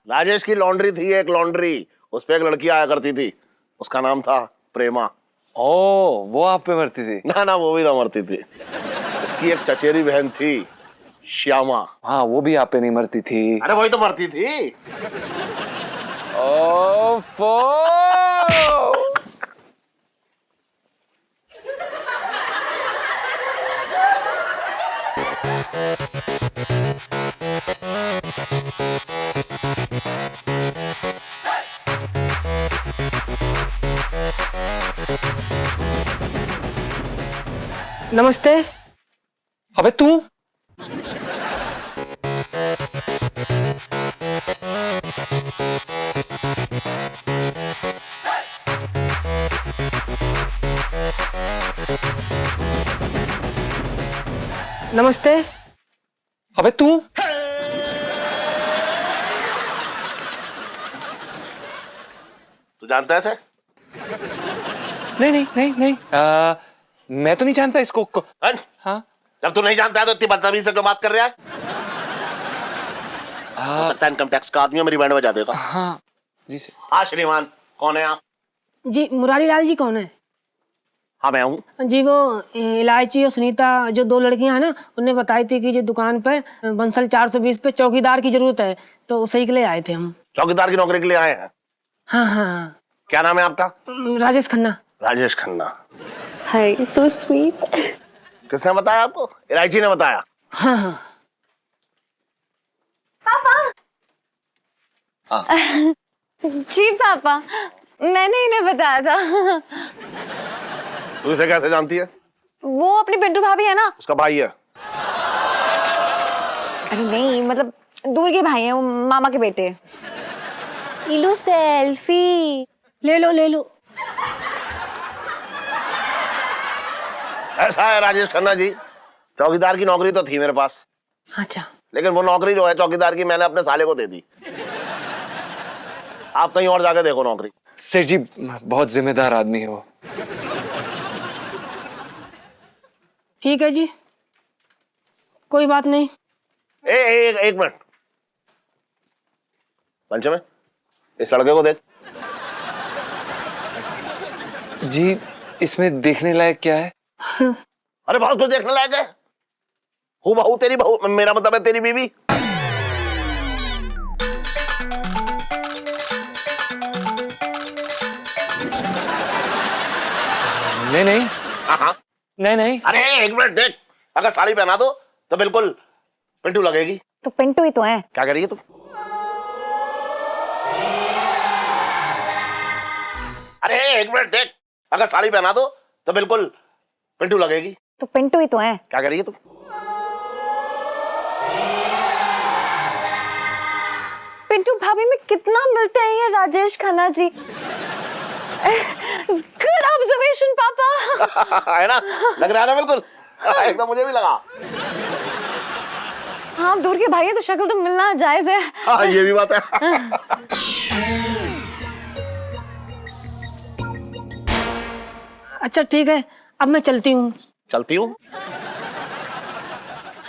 A: राजेश की लॉन्ड्री थी, एक लॉन्ड्री, उस पे एक लड़की आया करती थी, उसका नाम था प्रेमा।
F: ओ, वो आप पे मरती थी?
A: ना ना, वो भी ना मरती थी। उसकी एक चचेरी बहन थी, श्यामा।
F: हाँ, वो भी आप पे नहीं मरती थी।
A: अरे वही तो मरती थी।
F: ओफो!
G: नमस्ते।
F: अबे तू
G: नमस्ते।
F: अबे तू
A: तू जानता है इसे?
F: नहीं नहीं नहीं नहीं, मैं तो नहीं जानता इसको
A: हट।
F: हाँ,
A: जब तू नहीं जानता है तो इतनी बदतमीजी से क्यों बात कर रहा है? हो सकता है इनकम टैक्स का आदमी है, मेरी बैंड बजा देगा।
F: हाँ जी सर।
A: हाँ श्रीमान, कौन है आप?
G: जी मुरारी लाल जी कौन है?
A: हाँ मैं हूँ।
G: जी वो इलायची और सुनीता जो 2 लड़कियां हैं ना, उन्हें बताई थी कि जो दुकान पे बंसल 420 पे चौकीदार की जरूरत है, तो उसी के लिए आए थे हम।
A: चौकीदार की नौकरी के लिए आए हैं?
G: हाँ हाँ।
A: क्या नाम है आपका?
G: राजेश खन्ना।
A: राजेश खन्ना।
I: हाय, सो स्वीट।
A: किसने बताया आपको? इलायची ने बताया।
G: हाँ हाँ।
D: जी पापा, मैंने इन्हें बताया था।
A: तू इसे कैसे जानती है?
D: वो अपनी पिंटू भाभी है ना।
A: उसका भाई है।
D: अरे नहीं, मतलब दूर के भाई हैं, वो मामा के बेटे।
I: लो सेल्फी।
G: ले लो ले लो।
A: ऐसा है राजेश खन्ना जी, चौकीदार की नौकरी तो थी मेरे पास,
G: अच्छा।
A: लेकिन वो नौकरी जो है चौकीदार की मैंने अपने साले को दे दी। आप कहीं और जाके देखो नौकरी।
F: सर जी, बहुत जिम्मेदार आदमी है वो।
G: ठीक है जी, कोई बात नहीं।
A: एक मिनट पंचमे, इस लड़के को देख।
F: जी, इसमें देखने लायक क्या है?
A: अरे बहुत कुछ देखने लायक है। हूँ बहू तेरी बहू, मेरा मतलब है तेरी बीवी।
F: नहीं नहीं।
A: हाँ
F: नहीं नहीं।
A: अरे एक मिनट देख, अगर साड़ी पहना दो तो बिल्कुल पिंटू लगेगी।
D: तो पिंटू ही तो है।
A: क्या कह रही है तू? अरे एक मिनट देख, अगर साड़ी पहना दो तो बिल्कुल पिंटू लगेगी।
D: तो पिंटू ही तो है।
A: क्या कह रही है तू?
D: पिंटू भाभी में कितना मिलते हैं ये राजेश खन्ना जी। गुड ऑब्जर्वेशन पापा।
A: है ना, लग रहा है ना बिल्कुल। एकदम मुझे भी लगा।
D: हाँ, दूर के भाई है तो शक्ल तो मिलना जायज है।
A: हाँ ये भी बात है।
G: अच्छा ठीक है, अब मैं चलती हूँ।
A: चलती हूँ?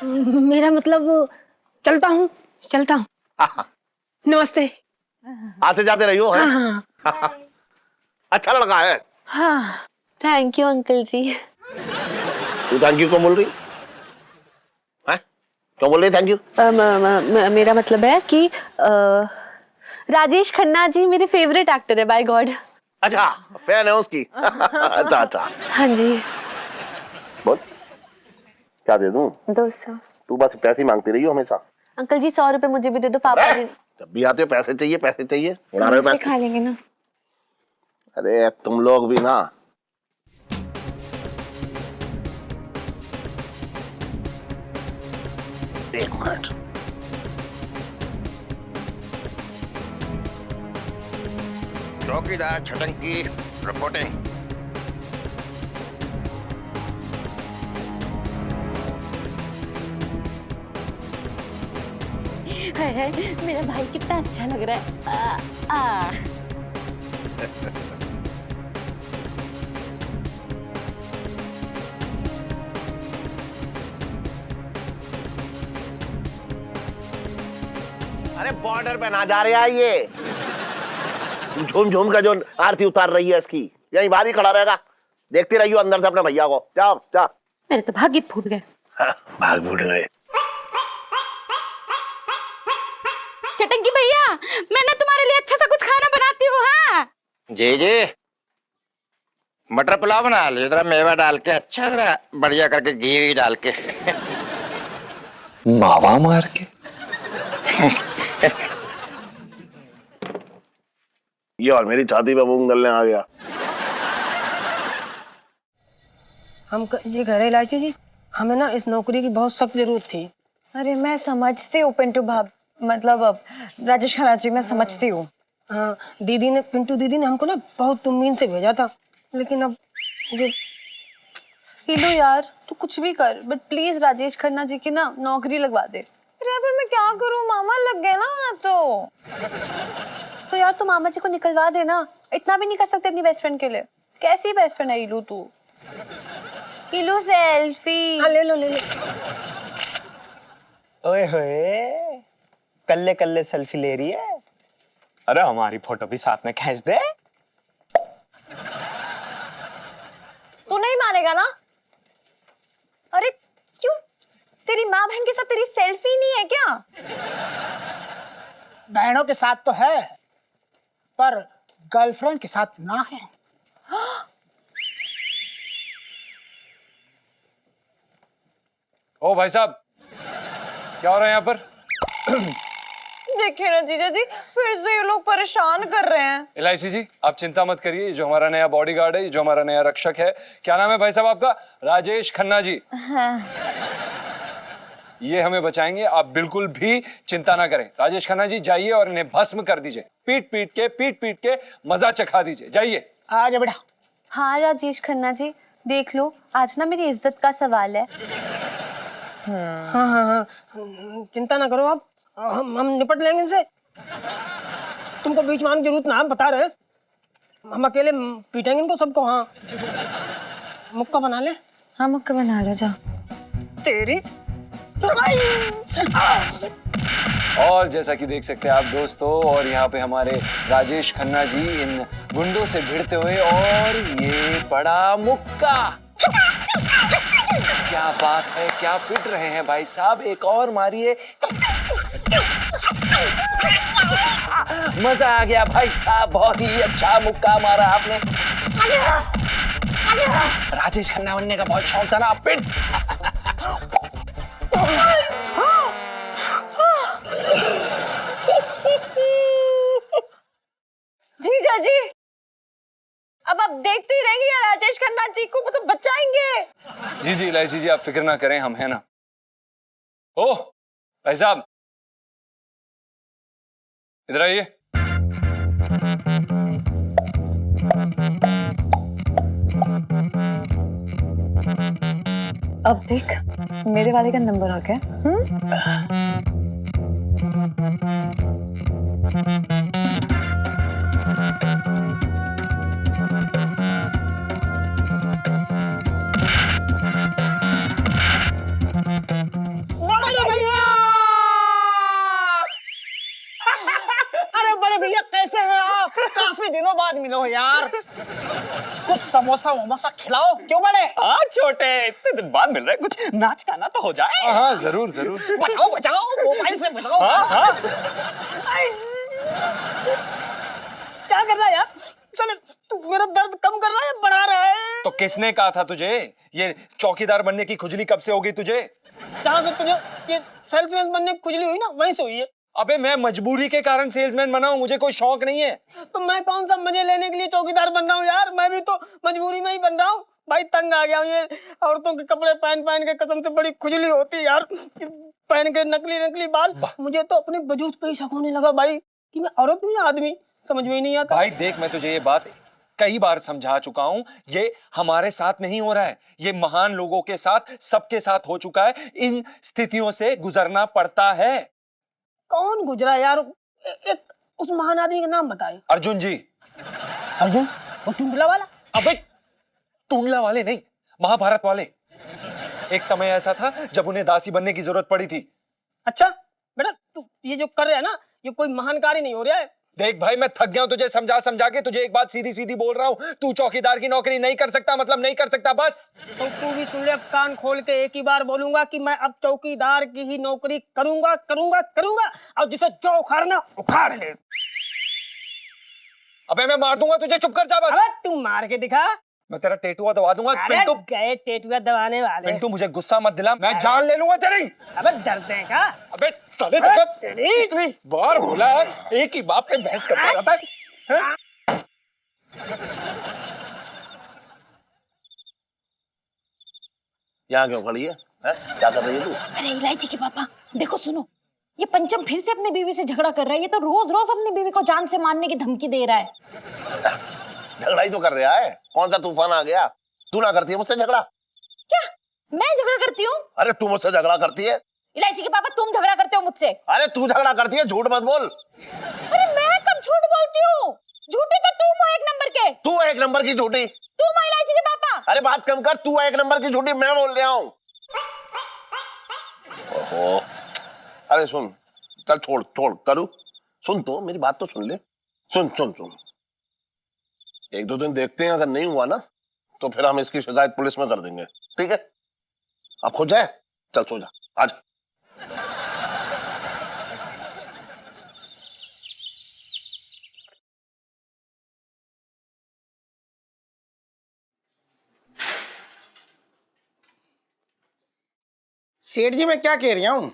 G: मेरा मतलब चलता हूँ चलता हूँ। नमस्ते।
A: आते जाते रहियो। है?
G: हाँ
A: अच्छा लड़का है।
I: हाँ, थैंक यू अंकल जी।
A: तू थैंक यू क्यों बोल रही है? क्यों बोल रही थैंक यू?
I: मेरा मतलब है कि राजेश खन्ना जी मेरे फेवरेट एक्टर है, बाय गॉड।
A: अच्छा, फैन है उसकी। अच्छा अच्छा।
I: हाँ जी।
A: बोल, क्या दे दूं?
D: 200।
A: तू बस पैसे मांगती रही हो हमेशा।
I: अंकल जी 100 रुपए मुझे भी दे दो, पापा जी।
A: जब भी आते हो पैसे चाहिए पैसे चाहिए, उड़ा रहे हो पैसे।
D: खा लेंगे ना।
A: अरे तुम लोग भी ना। एक मिनट, चौकीदार छटंकी रिपोर्टिंग।
B: है, मेरा भाई कितना अच्छा लग रहा है।
A: अरे बॉर्डर पे ना जा रहा है ये, झूम झूम का जो आरती उतार रही है इसकी। यही बाहर ही खड़ा रहेगा? देखती रहियो अंदर से अपने भैया को। जाओ जा।
B: मेरे तो भाग्य फूट गए।
A: भाग फूट गए।
B: चटंकी भैया, मैंने तुम्हारे लिए अच्छा सा कुछ खाना बनाती हूँ। हाँ
J: जी जी, मटर पुलाव बना लो जरा, मेवा डाल के अच्छा जरा बढ़िया करके, घी भी डाल के।
F: मावा मार के।
A: ये और मेरी छाती पे मूंग दलने आ गया।
G: ये कह रहे इलायची जी, हमें ना इस नौकरी की बहुत सख्त जरूरत थी।
D: अरे मैं समझती हूँ पिंटू भाभी, मतलब अब राजेश खन्ना जी, मैं समझती हूँ।
G: हाँ, पिंटू दीदी ने हमको ना बहुत उम्मीद से भेजा था, लेकिन अब मुझे
I: हीलो यार, तू कुछ भी कर, बट प्लीज राजेश खन्ना जी की ना नौकरी लगवा दे।
D: अरे फिर मैं क्या करूँ, मामा लग गए ना वहाँ
I: तो यार तू मामा जी को निकलवा देना। इतना भी नहीं कर सकते अपनी बेस्ट फ्रेंड के लिए? कैसी बेस्ट फ्रेंड है हीलू तू? हीलू सेल्फी।
G: हाँ, ले लो।
H: ओए होए, कल्ले कल्ले सेल्फी ले रही है। अरे हमारी फोटो भी साथ में खींच दे।
I: तू नहीं मानेगा ना? अरे क्यों, तेरी माँ बहन के साथ तेरी सेल्फी नहीं है क्या?
K: बहनों के साथ तो है, पर गर्लफ्रेंड के साथ ना है।
F: ओ भाई साहब, क्या हो रहा है यहाँ पर?
D: देखिए ना जीजा जी, फिर से ये लोग परेशान कर रहे हैं।
F: एलआईसी जी, आप चिंता मत करिए, जो हमारा नया बॉडीगार्ड है, जो हमारा नया रक्षक है, क्या नाम है भाई साहब आपका? राजेश खन्ना जी।
D: हाँ।
F: ये हमें बचाएंगे, आप बिल्कुल भी चिंता ना करें। राजेश खन्ना जी जाइए और इन्हें भस्म कर दीजिए, पीट पीट के मजा चखा दीजिए, जाइए।
K: आजा बेटा।
I: हाँ राजेश खन्ना जी, देख लो, आज ना मेरी इज्जत का सवाल है।
G: हाँ, चिंता ना करो आप, हम निपट लेंगे इनसे। तुमको बीच में आने की जरूरत ना, हम बता रहे हैं, हम अकेले पीटेंगे इनको सबको। हाँ, मुक्का बना ले।
D: हाँ मुक्का बना लो, जाओ।
G: तेरी
F: और जैसा कि देख सकते हैं आप दोस्तों, और यहाँ पे हमारे राजेश खन्ना जी इन गुंडों से भिड़ते हुए, और ये बड़ा मुक्का। क्या बात है, क्या पिट रहे हैं भाई साहब, एक और मारिए। मजा आ गया भाई साहब, बहुत ही अच्छा मुक्का मारा आपने। राजेश खन्ना बनने का बहुत शौक था ना, पिट।
D: जीजा जी, अब आप देखते ही रहेंगे या राजेश खन्ना जी को मतलब बचाएंगे?
F: जी इलायची जी, आप फिक्र ना करें, हम हैं ना। ओह भाई साहब, इधर आइए।
D: अब देख, मेरे वाले का नंबर आ गया।
K: अरे बड़े भैया, कैसे हैं आप? काफी दिनों बाद मिलो हो यार। कुछ समोसा वमोसा खिलाओ। क्यों बड़े?
H: हाँ छोटे, इतने दिन बाद मिल रहे, कुछ नाच गाना तो हो जाए।
F: हाँ जरूर।
K: बचाओ, मोबाइल से बचाओ।
H: हाँ।
G: क्या कर रहा है यार? चल, तू मेरा दर्द कम कर रहा है, बढ़ा रहा है।
F: तो किसने कहा था तुझे ये चौकीदार बनने की खुजली कब से हो गई तुझे?
G: जहाँ से तुझे ये सेल्समैन बनने की खुजली हुई ना, वहीं से हुई है।
F: अबे मैं मजबूरी के कारण सेल्समैन बना हूं, मुझे कोई शौक नहीं है।
G: तो मैं कौन सा मजे लेने के लिए चौकीदार बन रहा हूँ यार? मैं भी तो मजबूरी में ही बन रहा हूँ भाई। तंग आ गया हूँ ये औरतों के कपड़े पहन के, कसम से बड़ी खुजली होती है यार। पहन के नकली बाल, मुझे तो अपने वजूद पे ही शक होने लगा भाई कि मैं औरत हूँ या आदमी, समझ में ही नहीं आता।
F: भाई देख, मैं तुझे ये बात कई बार समझा चुका हूं, ये हमारे साथ नहीं हो रहा है, ये महान लोगों के साथ, सबके साथ हो चुका है। इन स्थितियों से गुजरना पड़ता है।
G: कौन गुजरा यार? एक उस महान आदमी का नाम बताए।
F: अर्जुन जी।
G: अर्जुन? वो टुंडला वाला?
F: अबे टुंडला वाले नहीं, महाभारत वाले। एक समय ऐसा था जब उन्हें दासी बनने की जरूरत पड़ी थी।
G: अच्छा बेटा, तू ये जो कर रहा है ना, ये कोई महान कार्य नहीं हो रहा है,
F: देख भाई, मैं थक गया हूं तुझे समझा समझा के। तुझे एक बात सीधी सीधी बोल रहा हूं, तू चौकीदार की नौकरी नहीं कर सकता, मतलब नहीं कर सकता, बस।
G: तो तू भी सुन ले, अब कान खोल के एक ही बार बोलूंगा कि मैं अब चौकीदार की ही नौकरी करूंगा करूंगा करूंगा, और जिसे जो उखाड़ना उखाड़ ले।
F: अबे मैं मार दूंगा तुझे, चुप कर जा बस।
G: अबे तू मार के दिखा।
F: मैं तेरा टेटुआ दबा दूंगा।
G: अरे
F: पिंटू,
G: गए टेटुआ दबाने वाले।
F: पिंटू मुझे गुस्सा मत दिला, मैं जान ले लूंगा तेरी।
G: अबे डरते हैं क्या?
F: अबे साले, इतनी बार बोला है, एक ही बाप पे बहस करता रहता है। हैं?
A: यहाँ क्यों खड़ी है? क्या कर रही है तू?
B: अरे इलायची के पापा, देखो सुनो, ये पंचम फिर से अपनी बीवी से झगड़ा कर रहा है। ये तो रोज रोज अपनी बीवी को जान से मारने की धमकी दे रहा है।
A: झगड़ा ही तो कर रहा है, कौन सा तूफान आ गया? तू ना करती है मुझसे झगड़ा?
B: क्या मैं झगड़ा करती हूँ?
A: अरे तू मुझसे झगड़ा करती है?
B: इलायची के पापा, तुम झगड़ा करते हो मुझसे।
A: अरे तू झगड़ा करती है, झूठ मत बोल।
B: अरे मैं कब झूठ बोलती हूँ? झूठे तो तुम हो एक नंबर के।
A: तू एक नंबर की झूठी।
B: तुम हो इलायची के पापा।
A: अरे बात कम कर, तू एक नंबर की झूठी, मैं बोल रहा हूँ। ओहो, अरे सुन, चल छोड़ छोड़ करू, सुन तो मेरी बात तो सुन ले। सुन सुन सुन, एक दो दिन देखते हैं, अगर नहीं हुआ ना तो फिर हम इसकी शिकायत पुलिस में कर देंगे, ठीक है? अब खुद जाए, चल सो जा, आज।
E: सेठ जी, मैं क्या कह रहा हूँ,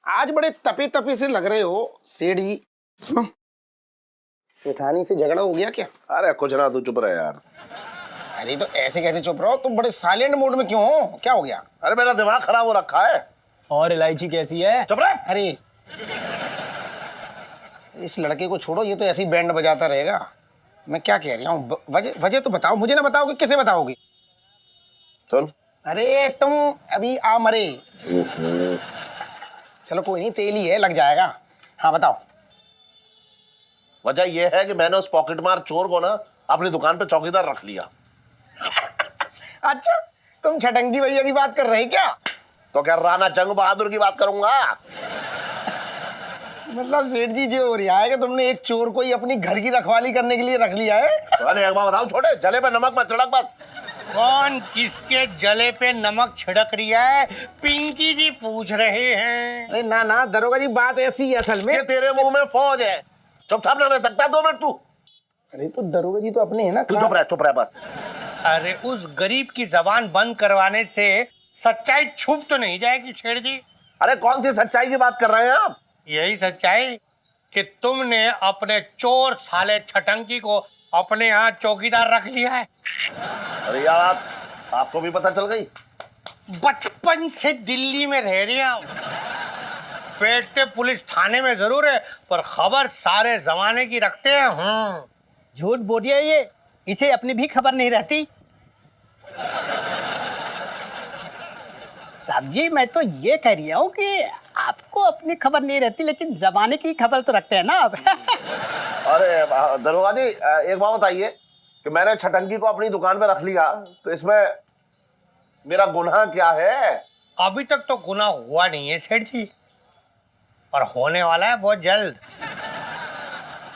E: आज बड़े तपे तपे से लग रहे हो सेठ जी। सुनो, सेठानी से झगड़ा हो गया क्या?
A: अरे कुछ ना, तू चुप रहे यार।
E: अरे तो ऐसे कैसे चुप रहो, तुम बड़े साइलेंट मूड में क्यों हो? क्या हो गया?
A: अरे मेरा दिमाग खराब हो रखा है।
H: और इलायची कैसी है?
A: चुप रहे।
E: अरे इस लड़के को छोड़ो, ये तो ऐसी बैंड बजाता रहेगा। मैं क्या कह रहा हूँ, वजह तो बताओ, मुझे ना बताओगे, किसे बताओगे?
A: सुन,
E: अरे तुम अभी आ मरे। चलो कोई नहीं, तेल ही है, लग जाएगा। हाँ बताओ।
A: वजह यह है कि मैंने उस पॉकेटमार चोर को ना अपनी दुकान पे चौकीदार रख लिया।
E: अच्छा, तुम छटंगी भैया की बात कर रहे क्या?
A: तो क्या राणा जंग बहादुर की बात करूंगा?
E: मतलब सेठ जी, जो हो रहा है कि तुमने एक चोर को ही अपनी घर की रखवाली करने के लिए रख लिया है?
A: अरे एक बार बताओ, छोटे जले पे नमक मत छिड़क मत।
C: कौन किसके जले पे नमक छिड़क रिया है, पिंकी जी पूछ रहे हैं।
E: अरे ना ना दरोगा जी, बात ऐसी है असल में।
A: ये तेरे मुंह में फौज है, चुपचाप ना रह सकता 2 मिनट तू?
E: अरे तो दरोगा जी तो अपने है ना।
A: तू चुप रह बस।
C: अरे उस गरीब की जबान बंद करवाने से सच्चाई छुप तो नहीं जाएगी सेठ जी?
A: अरे कौन सी सच्चाई की बात कर रहे हैं आप?
C: यही सच्चाई कि तुमने अपने चोर साले छटंकी को अपने यहाँ चौकीदार रख लिया है।
A: अरे यार, आपको भी पता चल गई?
C: बचपन से दिल्ली में रह रही हूँ, पेटे पुलिस थाने में जरूर है, पर खबर सारे जमाने की रखते हैं।
K: झूठ बोल रही है ये, इसे अपनी भी खबर नहीं रहती। साहब जी, मैं तो ये कह रही हूँ कि आपको अपनी खबर नहीं रहती, लेकिन जमाने की खबर तो रखते हैं ना आप।
A: अरे दरोगा जी, एक बात बताइए कि मैंने छटंकी को अपनी दुकान पे रख लिया, तो इसमें मेरा गुनाह क्या है?
C: अभी तक तो गुनाह हुआ नहीं है सेठ जी, पर होने वाला है बहुत जल्द।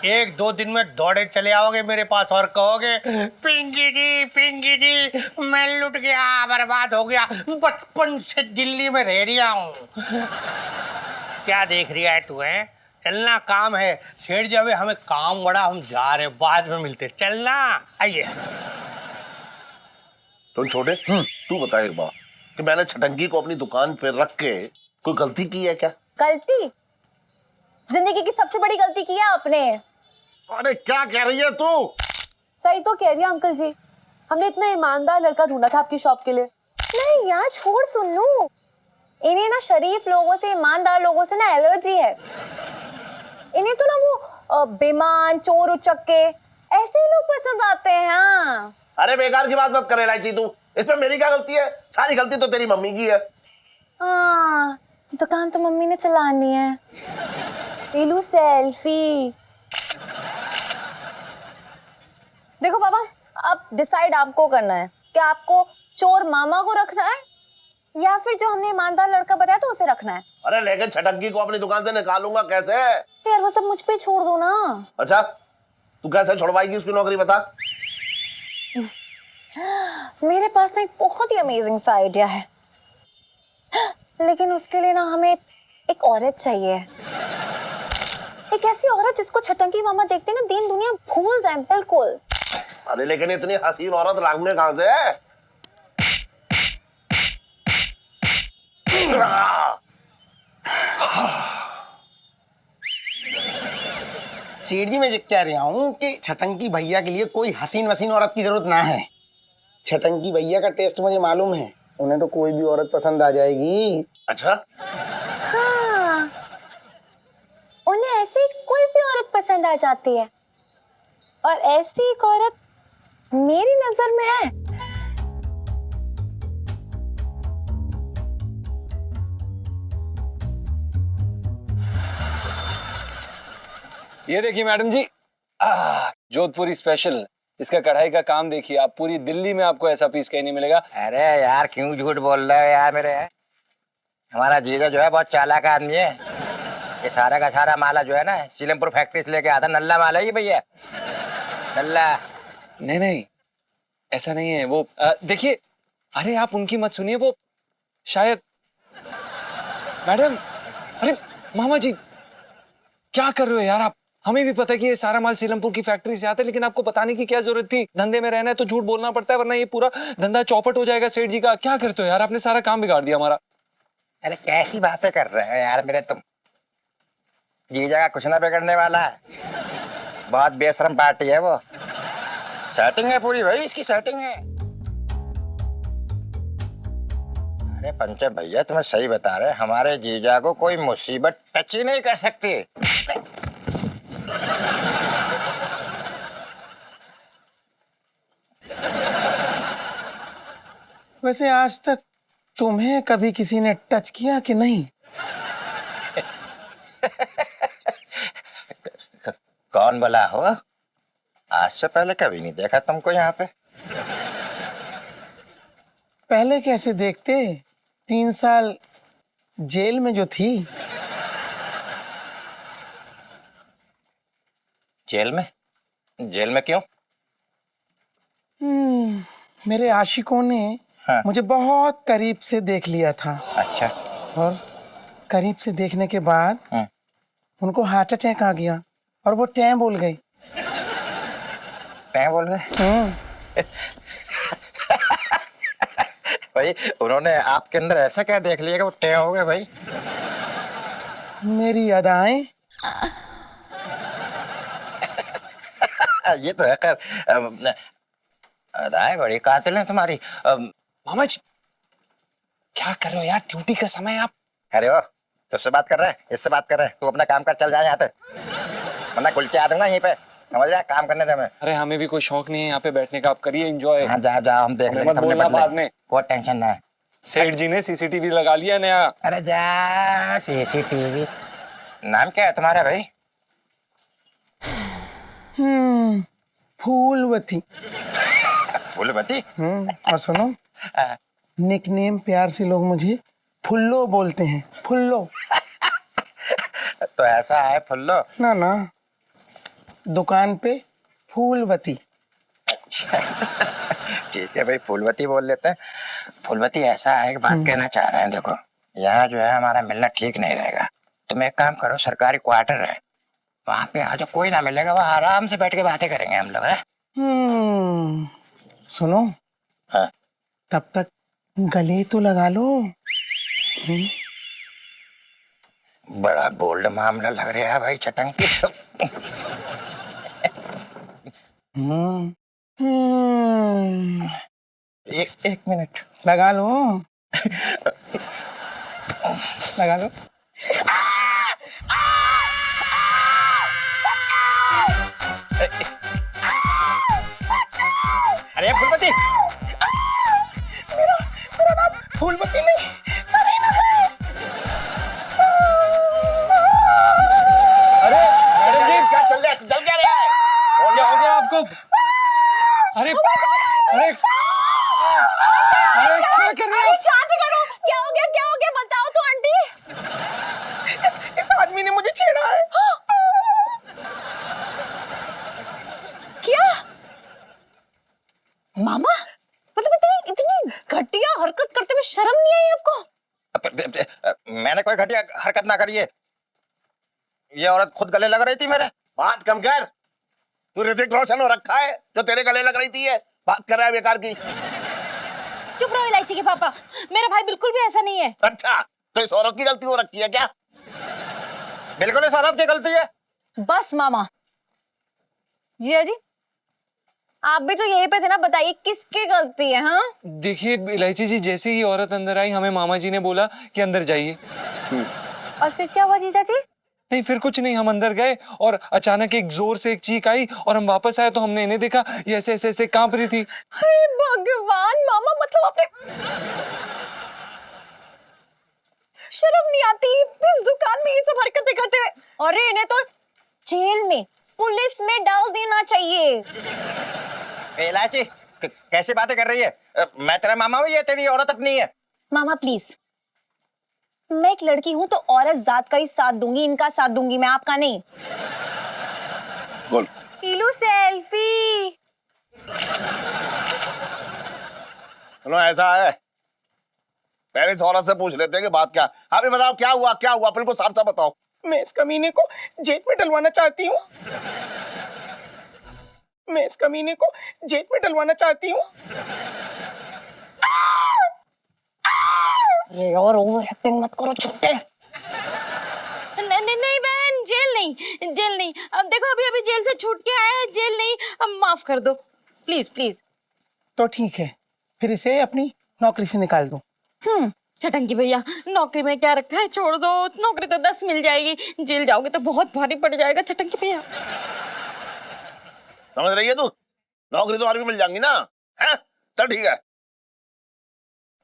C: 1-2 दिन में दौड़े चले आओगे मेरे पास और कहोगे, पिंकी जी मैं लुट गया, बर्बाद हो गया, बचपन से दिल्ली में रह रहा हूँ। क्या देख रही है तू? है चलना, काम है सेठ जी, अबे हमें काम बड़ा, हम जा रहे, बाद में मिलते, चलना। आइए।
A: तुम छोटे, तू बता एक बात कि मैंने छटंकी को अपनी दुकान पे रख के कोई गलती की है क्या?
D: गलती? जिंदगी की सबसे बड़ी गलती की है आपने।
A: अरे क्या कह रही है तू?
I: सही तो कह रही है अंकल जी, हमने इतना ईमानदार लड़का ढूंढा था आपकी शॉप के लिए।
D: नहीं यार, छोड़, सुन लूं। इन्हें ना शरीफ लोगों से, ईमानदार लोगों से ना एलर्जी है। इन्हें तो ना वो बेईमान, चोर उचक्के, ऐसे ही लोग पसंद आते हैं। हाँ।
A: अरे बेकार की बात मत करे इलायची, तू इसमें मेरी क्या गलती है? सारी गलती तो तेरी मम्मी की है।
D: हाँ, दुकान तो मम्मी ने चलानी है। लीलू सेल्फी। देखो पापा, अब डिसाइड आपको करना है कि आपको चोर मामा को रखना है या फिर जो हमने ईमानदार लड़का बताया था उसे रखना है।
A: अरे लेकिन छटंकी को अपनी दुकान से निकालूंगा कैसे?
D: यार वो सब मुझ पे छोड़ दो ना।
A: अच्छा, तू कैसे छुड़वाएगी उसकी नौकरी, बता।
D: मेरे पास ना एक बहुत ही अमेजिंग सा आइडिया है, लेकिन उसके लिए ना हमें एक औरत चाहिए। एक ऐसी औरत जिसको छटंकी मामा देखते ना दीन दुनिया भूल जाए बिल्कुल।
A: अरे लेकिन इतनी हसीन औरत लाऊंगे कहां से?
E: सेठ जी मैं ये कह रहा हूँ कि छटंकी भैया के लिए कोई हसीन वसीन औरत की जरूरत ना है। छटंकी भैया का टेस्ट मुझे मालूम है, उन्हें तो कोई भी औरत पसंद आ जाएगी।
A: अच्छा,
D: हाँ, उन्हें ऐसी कोई भी औरत पसंद आ जाती है, और ऐसी एक औरत मेरी नजर में है।
F: ये देखिए मैडम जी, जोधपुरी स्पेशल, इसका कढ़ाई का काम देखिए आप, पूरी दिल्ली में आपको ऐसा पीस कहीं नहीं मिलेगा।
J: अरे यार क्यों झूठ बोल रहे हो यार मेरे? हमारा जीजा जो है बहुत चालाक आदमी है। ये सारा का सारा माला जो है ना सीलमपुर फैक्ट्री से लेके आता, नल्ला माला ही भैया, नल्ला।
F: नहीं नहीं, ऐसा नहीं है वो। देखिए, अरे आप उनकी मत सुनिए, वो शायद मैडम। अरे मामा जी क्या कर रहे हो यार आप? हमें भी पता है कि ये सारा माल सीलमपुर की फैक्ट्री से आता है, लेकिन आपको बताने की क्या जरूरत थी? धंधे में रहना है तो झूठ बोलना पड़ता है, वरना ये पूरा धंधा चौपट हो जाएगा सेठ जी का। क्या करते हो यार, आपने सारा काम बिगाड़ दिया हमारा।
J: अरे कैसी बातें कर रहे हो यार मेरे तुम? जीजा का कुछ ना बिगड़ने वाला है, बहुत बेशरम पार्टी है वो। सेटिंग है पूरी भाई, इसकी सेटिंग है। अरे पंचम भैया तुम्हें सही बता रहे, हमारे जीजा को कोई मुसीबत टच ही नहीं कर सकती।
E: वैसे आज तक तुम्हें कभी किसी ने टच किया कि नहीं?
J: कौन बोला हो? आज से पहले कभी नहीं देखा तुमको यहाँ पे।
E: पहले कैसे देखते, 3 साल जेल में जो थी।
J: जेल में? जेल में क्यों?
E: मेरे आशिकों ने
J: हाँ।
E: मुझे बहुत करीब से देख लिया था,
J: अच्छा।
E: और करीब से देखने के बाद
J: हाँ।
E: उनको हार्ट अटैक आ गया और वो टैं बोल गई।
J: टैं बोल गए? भाई उन्होंने आपके अंदर ऐसा क्या देख लिया कि वो टैं हो गए भाई?
E: मेरी अदाएं।
J: ये तो है खैर, अदाएं बड़ी कातिल है तुम्हारी।
F: मामा जी क्या कर रहे हो यार, ड्यूटी का समय है आप।
J: अरे ओ, तुझसे बात कर रहे हैं, इससे बात कर रहे हैं, तू अपना काम कर, चल जा यहाँ से, वरना कुलचे आ दूंगा यहीं पे, समझ रहा? काम करने दे हमें।
F: अरे हमें भी कोई शौक नहीं है यहाँ पे बैठने का, आप करिए एंजॉय।
J: हाँ जा जा, हम देख लेंगे,
F: मत बोलना बाद में।
J: कोई टेंशन ना है।
F: सेठ जी ने सीसीटीवी लगा लिया नया।
J: अरे जा, सीसीटीवी। नाम क्या है तुम्हारा भाई?
E: फूलवती।
J: फूलवती?
E: और सुनो, निकनेम प्यार से लोग मुझे फुल्लो बोलते हैं, फुल्लो।
J: तो ऐसा है फुल्लो?
E: ना ना, दुकान पे फूलवती।
J: अच्छा ठीक है भाई, फूलवती बोल लेते हैं। फूलवती ऐसा है, एक बात कहना चाह रहे हैं, देखो यहाँ जो है हमारा मिलना ठीक नहीं रहेगा। तुम एक काम करो, सरकारी क्वार्टर है वहां पे आ जाओ, कोई ना मिलेगा, वहाँ आराम से बैठ के बातें करेंगे हम लोग। है
E: सुनो,
J: हाँ।
E: तब तक गले तो लगा लो।
J: बड़ा बोल्ड मामला लग रहा है भाई चटंकी। एक मिनट
E: लगा लो, लगा लो।
J: अरे फूलवती,
E: मेरा नाम फूलवती नहीं, करीना है।
F: अरे मैडम जी
J: क्या चल रहा है? जल क्या रहा है?
F: क्या हो गया आपको? अरे अरे अरे क्या कर रहे हो?
D: शांत करो, क्या हो गया बताओ तो आंटी।
J: मैंने कोई घटिया हरकत ना करी है। ये औरत खुद गले लग रही थी मेरे।
A: बात कम कर। तू ऋतिक रोशन हो रखा है जो तेरे गले लग रही थी, है बात कर रहा है बेकार की।
B: चुप रहो इलायची के पापा, मेरा भाई बिल्कुल भी ऐसा नहीं है।
A: अच्छा, तो इस औरत की गलती हो रखी है क्या?
J: बिल्कुल इस औरत की गलती है।
D: बस मामा। जिया जी, आप भी तो यहीं पे थे ना, बताइए किसकी गलती है? हाँ,
F: देखिए इलायची जी, जैसे ही औरत अंदर आई हमें मामा जी ने बोला कि अंदर जाइए।
D: और फिर क्या हुआ जीजा जी?
F: नहीं फिर कुछ नहीं, हम अंदर गए और अचानक एक जोर से एक चीख आई और हम वापस आए तो हमने इन्हें देखा, ये ऐसे ऐसे ऐसे कांप रही थी।
D: हे भगवान मामा, मतलब आपने शर्म नहीं आती इस दुकान में ये सब हरकतें करते हुए? अरे इन्हें तो जेल में, पुलिस में डाल देना चाहिए।
J: इलायची कैसे बातें कर रही है? मैं तेरा मामा हूँ, ये तेरी औरत अपनी है।
D: मामा प्लीज, मैं एक लड़की हूं तो औरत जात का ही साथ दूंगी, इनका साथ दूंगी मैं, आपका नहीं।
A: बोल।
D: हीलू सेल्फी।
A: सुनो ऐसा है, पहले इस औरत से पूछ लेते हैं कि बात क्या। अभी बताओ क्या हुआ, क्या हुआ, बिल्कुल साफ साफ बताओ।
E: मैं इस कमीने को जेल में डलवाना चाहती हूँ। मैं इस कमीने को जेल में डलवाना चाहती हूँ।
D: अरे यार ओवर एक्टिंग मत करो छुट्टे।
B: नहीं नहीं नहीं बहन, जेल नहीं, जेल नहीं। अब देखो अभी अभी जेल से छूट के आया है, जेल नहीं। अब माफ कर दो प्लीज प्लीज।
E: तो ठीक है, फिर इसे अपनी नौकरी से निकाल दो।
B: छटंकी भैया, नौकरी में क्या रखा है, छोड़ दो। नौकरी तो 10 मिल जाएगी, जेल जाओगे तो बहुत भारी पड़ जाएगा। छटंकी भैया
A: समझ रही है तू? नौकरी तो और भी मिल जाएंगी ना, है? चल ठीक है,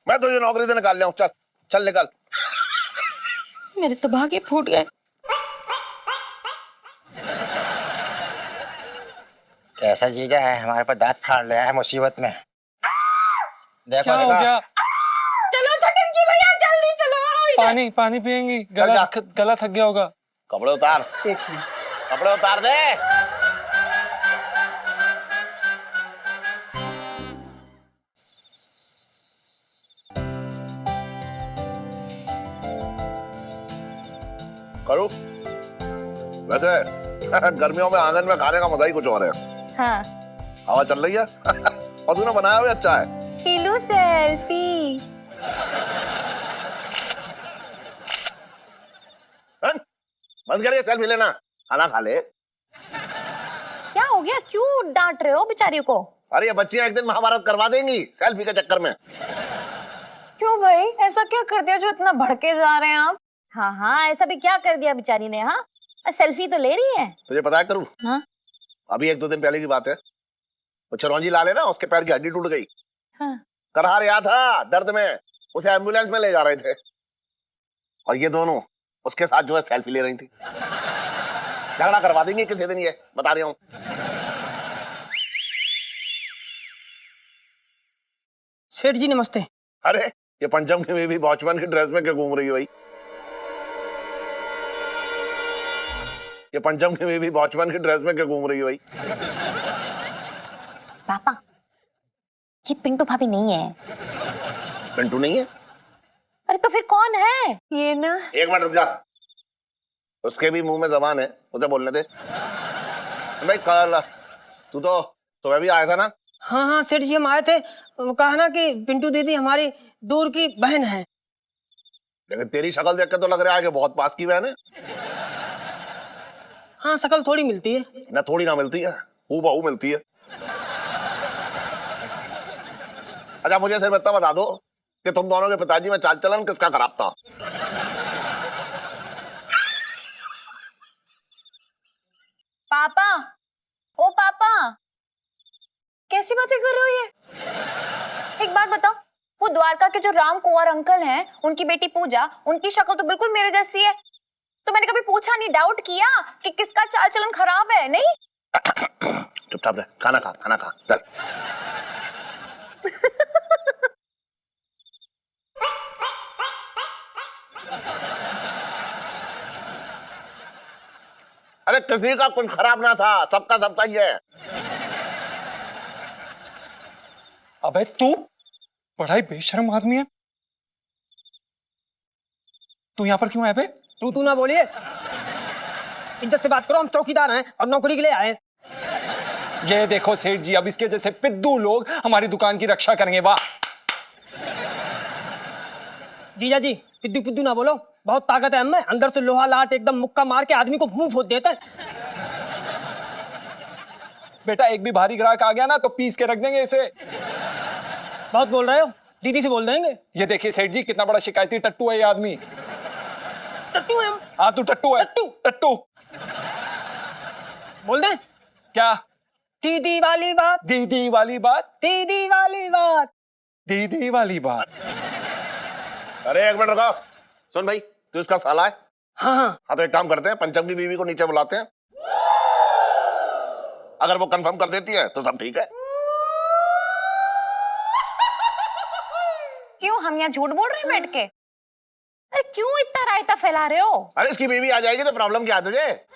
A: मैं तुझे नौकरी से निकाल लिया हूँ। चल चल निकल।
B: मेरे तो भागे फूट गए।
J: कैसा जीजा है, हमारे पर दांत फाड़ लिया है मुसीबत में। देखो
F: क्या हो
J: देखो।
F: गया?
B: चलो छटंकी भैया जल्दी चलो, आओ इधर।
F: पानी पानी पियेंगी,
A: जा।
F: गला थक गया होगा।
A: कपड़े उतार, कपड़े उतार दे। करूँ वैसे गर्मियों में आंगन में खाने का मजा ही कुछ और है।
D: हाँ,
A: हवा चल रही है और तूने बनाया भी अच्छा है।
D: हीलू सेल्फी।
A: बंद करिए सेल्फी लेना, खाना खा ले।
B: क्या हो गया, क्यों डांट रहे हो बेचारी को?
A: अरे ये बच्चियां एक दिन महाभारत करवा देंगी सेल्फी के चक्कर में।
D: क्यों भाई, ऐसा क्या कर दिया जो इतना भड़के जा रहे हैं आप?
B: हाँ हाँ, ऐसा भी क्या कर दिया बेचारी ने? हाँ, सेल्फी तो ले रही है।
A: तुझे पता है करूँ,
B: हाँ
A: अभी 1-2 दिन पहले की बात है, वो चिरौंजी लाले ना, उसके पैर की हड्डी टूट गई।
B: हाँ।
A: करहा रहा था दर्द में, उसे एम्बुलेंस में ले जा रहे थे और ये दोनों उसके साथ जो है सेल्फी ले रही थी। झगड़ा करवा देंगे किसी दिन, ये बता रही हूँ।
G: सेठ जी नमस्ते।
A: अरे ये पंचम की बेबी वॉचमैन की ड्रेस में क्या घूम रही है भाई? ये पंचम की बेबी वॉचमैन की ड्रेस में क्या घूम रही है भाई?
D: पापा, ये पिंटू भाभी नहीं है।
A: पिंटू नहीं है?
B: अरे तो फिर कौन है?
D: ये ना,
A: एक मिनट रुक जा, उसके भी मुंह में जबान है, उसे बोलने दे। भाई कल तू तो सुबह भी आया था ना?
G: हाँ हाँ सेठ जी, हम आए थे। वो कहा ना कि पिंटू दीदी हमारी दूर की बहन है।
A: लेकिन तेरी शक्ल देख के तो लग रहा है कि बहुत पास की बहन है।
G: हाँ, शकल थोड़ी मिलती है।
A: ना थोड़ी ना मिलती है, हूबहू मिलती है। अच्छा मुझे सिर्फ इतना बता दो कि तुम दोनों के पिताजी में चाल चलन किसका खराब था?
D: पापा, ओ पापा, कैसी बातें कर रहे हो ये? एक बात बताओ, वो द्वारका के जो राम कुंवर अंकल हैं, उनकी बेटी पूजा, उनकी शक्ल तो बिल्कुल मेरे जैसी है। तो मैंने कभी पूछा नहीं, डाउट किया कि किसका चाल चलन खराब है? नहीं।
A: चुपचाप रह, खाना खा, खाना खा, चल। अरे किसी का कुछ खराब ना था, सबका सब सही है।
F: अबे तू बड़ा ही बेशर्म आदमी है। तू यहाँ पर क्यों है बे?
G: तू ना बोलिए, इज्जत से बात करो, हम चौकीदार हैं और नौकरी के लिए आए।
F: ये देखो सेठ जी, अब इसके जैसे पिद्दू लोग हमारी दुकान की रक्षा करेंगे। वाह
G: जीजा जी, पिद्दू पिद्दू ना बोलो, बहुत ताकत है हम में, अंदर से लोहा लाट एकदम मुक्का मार के आदमी को मुंह फोड़ देता है।
F: बेटा, एक भी भारी ग्राहक आ गया ना तो पीस के रख देंगे इसे।
G: बहुत बोल रहे हो, दीदी से बोल देंगे।
F: ये देखिए सेठ जी, कितना बड़ा शिकायती टट्टू है ये आदमी।
G: टट्टू है हम।
F: हाँ तू टट्टू है। टट्टू
G: बोल दे
F: क्या?
G: दीदी वाली बात,
F: दीदी वाली बात,
G: दीदी वाली बात,
F: दीदी वाली बात।
A: अरे एक मिनट रुको। सुन भाई, तू इसका साला है?
G: हाँ हाँ।
A: हाँ तो एक काम करते हैं, पंचम की बीवी को नीचे बुलाते हैं, अगर वो कंफर्म कर देती है तो सब ठीक है।
D: क्यों, हम यहाँ झूठ बोल रहे हैं बैठ के?
B: अरे क्यों इतना रायता फैला रहे हो?
A: अरे इसकी बीवी आ जाएगी तो प्रॉब्लम क्या है तुझे?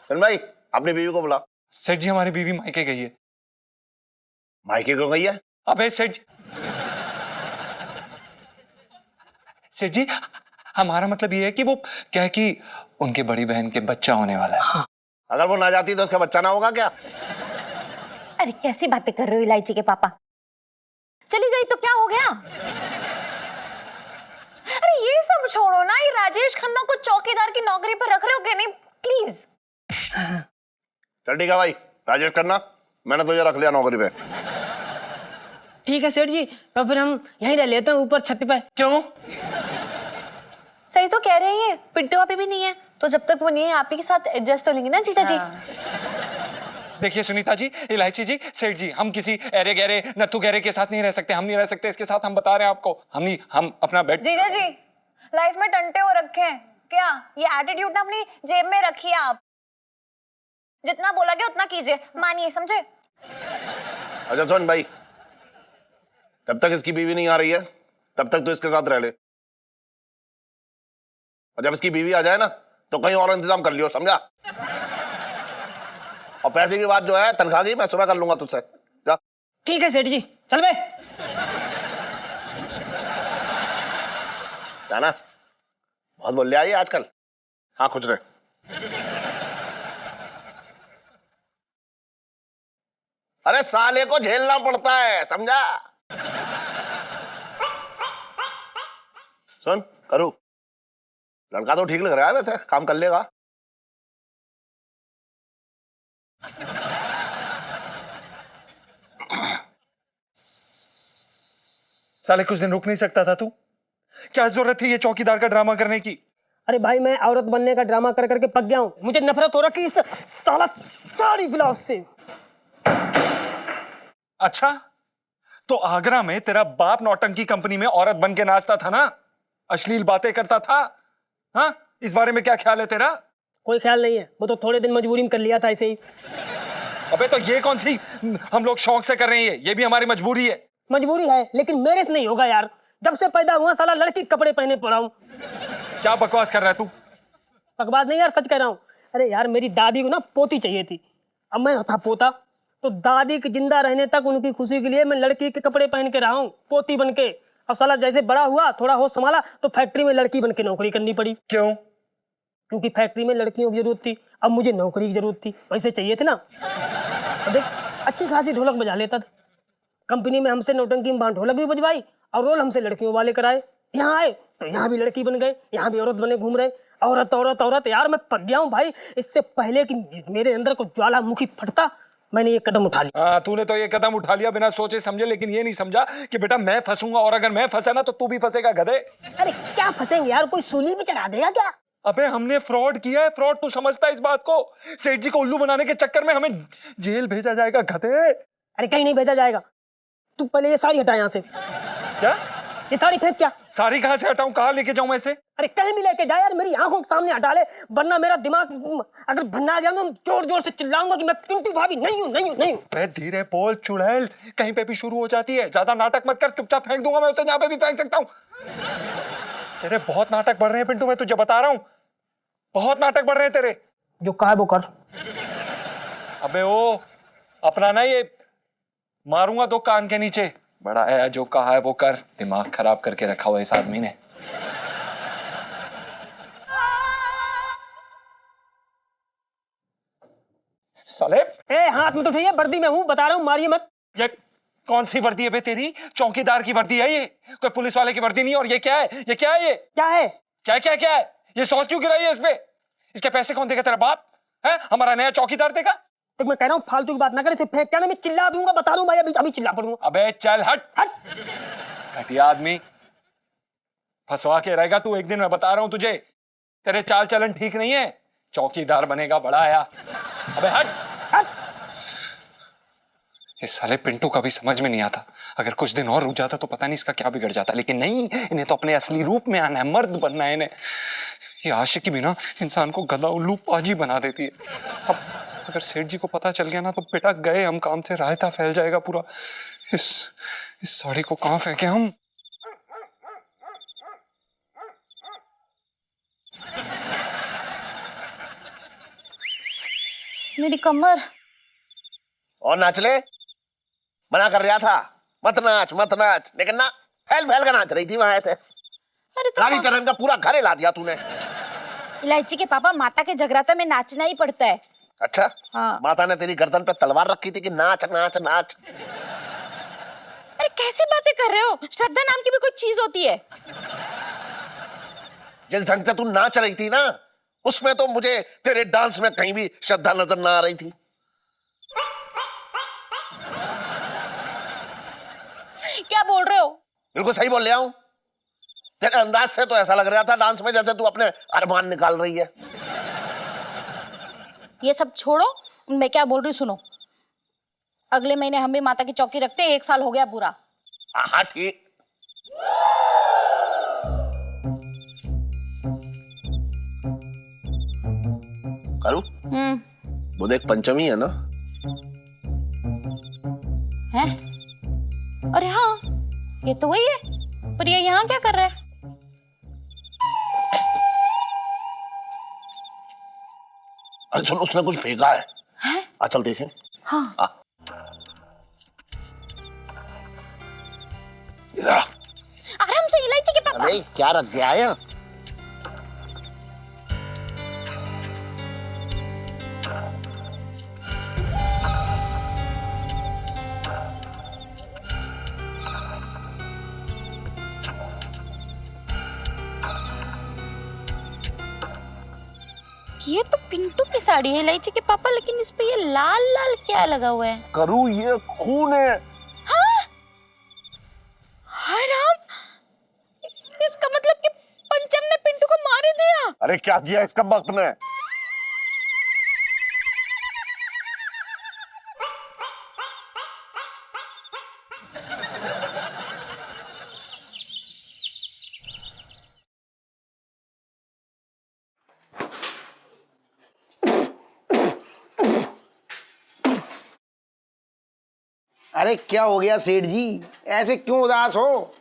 A: सुन भाई, अपनी बीवी को बुला।
F: सेठ जी, हमारी बीवी मायके गई है।
A: मायके क्यों गई है?
F: अबे सेठ जी, हमारा मतलब ये है कि वो क्या है कि उनके बड़ी बहन के बच्चा होने वाला है।
A: अगर वो ना जाती तो उसका बच्चा ना होगा क्या?
B: अरे कैसी बातें कर रहे हो इलायची के पापा? चली गई तो क्या हो गया?
D: अरे ये सब छोड़ो ना, ये राजेश खन्ना को चौकीदार की नौकरी पर रख रहे हो क्या? नहीं प्लीज।
A: चल ठीक है भाई, राजेश खन्ना, मैंने तुझे रख लिया नौकरी पे।
G: ठीक है सेठ जी, तो फिर हम यहीं रह लेते हैं ऊपर छत पे।
F: क्यों?
I: सही तो कह रहे हैं, ये पिंटू अभी भी नहीं है, तो जब तक वो नहीं है आप ही के साथ एडजस्ट हो लेंगे ना जीता जी।
F: देखिए सुनीता जी, इलायची जी, सेठ जी, हम किसी एरे गहरे नत्थु गहरे के साथ नहीं रह सकते। हम नहीं रह सकते इसके साथ, हम बता रहे हैं आपको। हम अपना बेड।
D: जीजा जी, लाइफ में टंटे हो रखे हैं क्या? ये एटीट्यूड ना अपनी जेब में रखिए आप। जितना बोला गया उतना कीजिए, मानिए, समझे?
A: अच्छा सुन भाई, जब तक इसकी बीवी नहीं आ रही है तब तक तो इसके साथ रह ले, और जब इसकी बीवी आ जाए ना तो कहीं और इंतजाम कर लियो, समझा? और पैसे की बात जो है, तनख्वाह की, मैं सुबह कर लूंगा तुझसे। जा।
G: ठीक है सेठ जी, चल बे।
A: जाना, बहुत बोल लिया ये आजकल। हाँ खुश रहे। अरे साले को झेलना पड़ता है, समझा? सुन करू, लड़का तो ठीक लग रहा है, वैसे काम कर लेगा।
F: साले कुछ दिन रुक नहीं सकता था तू? क्या जरूरत थी ये चौकीदार का ड्रामा करने की?
G: अरे भाई, मैं औरत बनने का ड्रामा कर करके पक गया हूँ। मुझे नफरत हो रखी इस साला साड़ी ब्लाउज से।
F: अच्छा, तो आगरा में तेरा बाप नौटंकी कंपनी में औरत बन के नाचता था ना, अश्लील बातें करता था। हाँ, इस बारे में क्या ख्याल है तेरा?
G: कोई ख्याल नहीं है, वो तो थोड़े दिन मजबूरी में कर लिया था ऐसे ही।
F: अबे तो ये कौन सी हम लोग शौक से कर रहे हैं? ये भी हमारी मजबूरी है।
G: मजबूरी है, लेकिन मेरे से नहीं होगा यार। जब से पैदा हुआ साला लड़की के कपड़े पहने पड़ा हूँ।
F: क्या बकवास कर रहा है तू?
G: बकवास नहीं यार, सच कह रहा हूँ। अरे यार, मेरी दादी को ना पोती चाहिए थी, अब मैं था पोता, तो दादी के जिंदा रहने तक उनकी खुशी के लिए मैं लड़की के कपड़े पहन के रहा हूँ, पोती बन के। अब साला जैसे बड़ा हुआ, थोड़ा होश संभाला, तो फैक्ट्री में लड़की बन के नौकरी करनी पड़ी।
F: क्यों?
G: क्योंकि फैक्ट्री में लड़कियों की जरूरत थी, अब मुझे नौकरी की जरूरत थी, पैसे चाहिए थे ना। देख, अच्छी खासी ढोलक बजा लेता था। कंपनी में हमसे नौटंकी में ढोलक भी बजवाई और रोल हमसे लड़कियों वाले कराए। यहाँ आए तो यहाँ भी लड़की बन गए, यहाँ भी औरत बने घूम रहे। औरत औरत औरत, यार मैं पक गया हूँ भाई। इससे पहले कि मेरे अंदर को ज्वालामुखी फटता, मैंने ये कदम उठा लिया।
F: हाँ, तूने तो ये कदम उठा लिया बिना सोचे समझे, लेकिन ये नहीं समझा कि बेटा मैं फंसूंगा, और अगर मैं फंसा ना तो तू भी फंसेगा गधे।
G: अरे क्या फंसेंगे यार, कोई सूली भी चढ़ा देगा क्या?
F: अबे हमने फ्रॉड किया है, फ्रॉड। तू समझता है इस बात को? सेठ जी को उल्लू बनाने के चक्कर में हमें जेल भेजा जाएगा गधे।
G: अरे कहीं नहीं भेजा जाएगा। तू पहले ये साड़ी हटा यहाँ से।
F: क्या?
G: ये साड़ी फेंक। क्या
F: साड़ी कहाँ से हटाऊं? कहाँ लेके जाऊं ऐसे?
G: अरे कहीं भी लेके जा यार, मेरी आंखों के सामने हटा ले, वरना मेरा दिमाग अगर भन्ना गया ना, जोर जोर से चिल्लाऊंगा कि मैं पिंटू भाभी नहीं हूँ, नहीं हूँ, नहीं हूँ।
F: अरे धीरे बोल चुड़ैल, कहीं पे भी शुरू हो जाती है। ज्यादा नाटक मत कर, चुपचाप फेंक दूंगा मैं उसे, जहाँ पे भी फेंक सकता हूँ। तेरे बहुत नाटक बढ़ रहे हैं पिंटू, मैं तुझे बता रहा हूँ, बहुत नाटक बढ़ रहे हैं तेरे।
G: जो कहा वो कर।
F: अबे ओ अपना ना ये मारूंगा दो कान के नीचे, बड़ा है, जो कहा है वो कर। दिमाग खराब करके रखा हुआ इस आदमी ने। साले
G: ए हाथ में तो उठाइए, वर्दी में हूँ, बता रहा हूँ, मारिए मत।
F: ये कौन सी वर्दी है बे तेरी? चौकीदार की वर्दी है ये, कोई पुलिस वाले की वर्दी नहीं। और ये क्या है? ये क्या है? ये
G: क्या है?
F: क्या क्या क्या है? ये सॉस क्यों गिराई है इस पे? इसके पैसे कौन देगा? तेरा बाप है? हमारा नया चौकीदार देगा?
G: तो मैं कह रहा हूँ फालतू की बात ना कर, इसे फेंक क्या ना, मैं चिल्ला दूंगा, बता रहा हूँ भाई, अभी अभी चिल्ला पड़ूंगा।
F: अबे चल हट
G: हट।
F: घटिया आदमी, फंसवा के रहेगा तू एक दिन, मैं बता रहा हूं तुझे। तेरे चाल चलन ठीक नहीं है, चौकीदार बनेगा बड़ा आया। अबे हट हट। इस साले पिंटू का भी समझ में नहीं आता, अगर कुछ दिन और रुक जाता तो पता नहीं इसका क्या बिगड़ जाता, लेकिन नहीं, इन्हें तो अपने असली रूप में आना है, मर्द बनना है इन्हें। ये आशिकी भी ना इंसान को गधा उल्लू पाजी बना देती है। अब अगर सेठ जी को पता चल गया ना तो बेटा गए हम काम से, रायता फैल जाएगा पूरा। इस साड़ी को कहां फेंके हम?
B: मेरी कमर।
A: और नाच ले, मना कर रहा था मत नाच मत नाच, लेकिन ना फैल फैल कर नाच रही थी वहां से।
B: अरे तो
A: रानी चरण का पूरा घर हिला दिया तूने।
B: इलायची के पापा, माता के जगराता में नाचना ही पड़ता है।
A: अच्छा
B: हाँ।
A: माता ने तेरी गर्दन पे तलवार रखी थी कि नाच नाच नाच?
B: अरे कैसी बातें कर रहे हो? श्रद्धा नाम की भी कोई चीज होती है?
A: जिस ढंग से तू नाच रही थी ना, उसमें तो मुझे तेरे डांस में कहीं भी श्रद्धा नजर ना आ रही थी।
B: क्या बोल रहे हो?
A: बिल्कुल सही बोल रहा हूं। तेरे अंदाज से तो ऐसा लग रहा था डांस में जैसे तू अपने अरमान निकाल रही है।
B: ये सब छोड़ो, मैं क्या बोल रही हूँ सुनो। अगले महीने हम भी माता की चौकी रखते हैं, 1 साल हो गया पूरा।
A: हाँ ठीक। करूं? वो देख पंचमी है ना?
B: है? अरे हाँ, ये तो वही है, पर ये यहाँ क्या कर रहा है?
A: अरे सुन, उसने कुछ फेंका है। चल देखें।
B: हाँ।
A: इधर आ।
B: आराम से, इलायची के पापा।
A: अरे क्या रख गया है?
B: ये तो पिंटू की साड़ी है इलायची के पापा, लेकिन इस पे ये लाल लाल क्या लगा हुआ है?
A: करूं, ये खून है।
B: हाँ? हाय राम, इसका मतलब कि पंचम ने पिंटू को मार ही दिया।
A: अरे क्या दिया इसका वक्त ने?
E: अरे क्या हो गया सेठ जी, ऐसे क्यों उदास हो?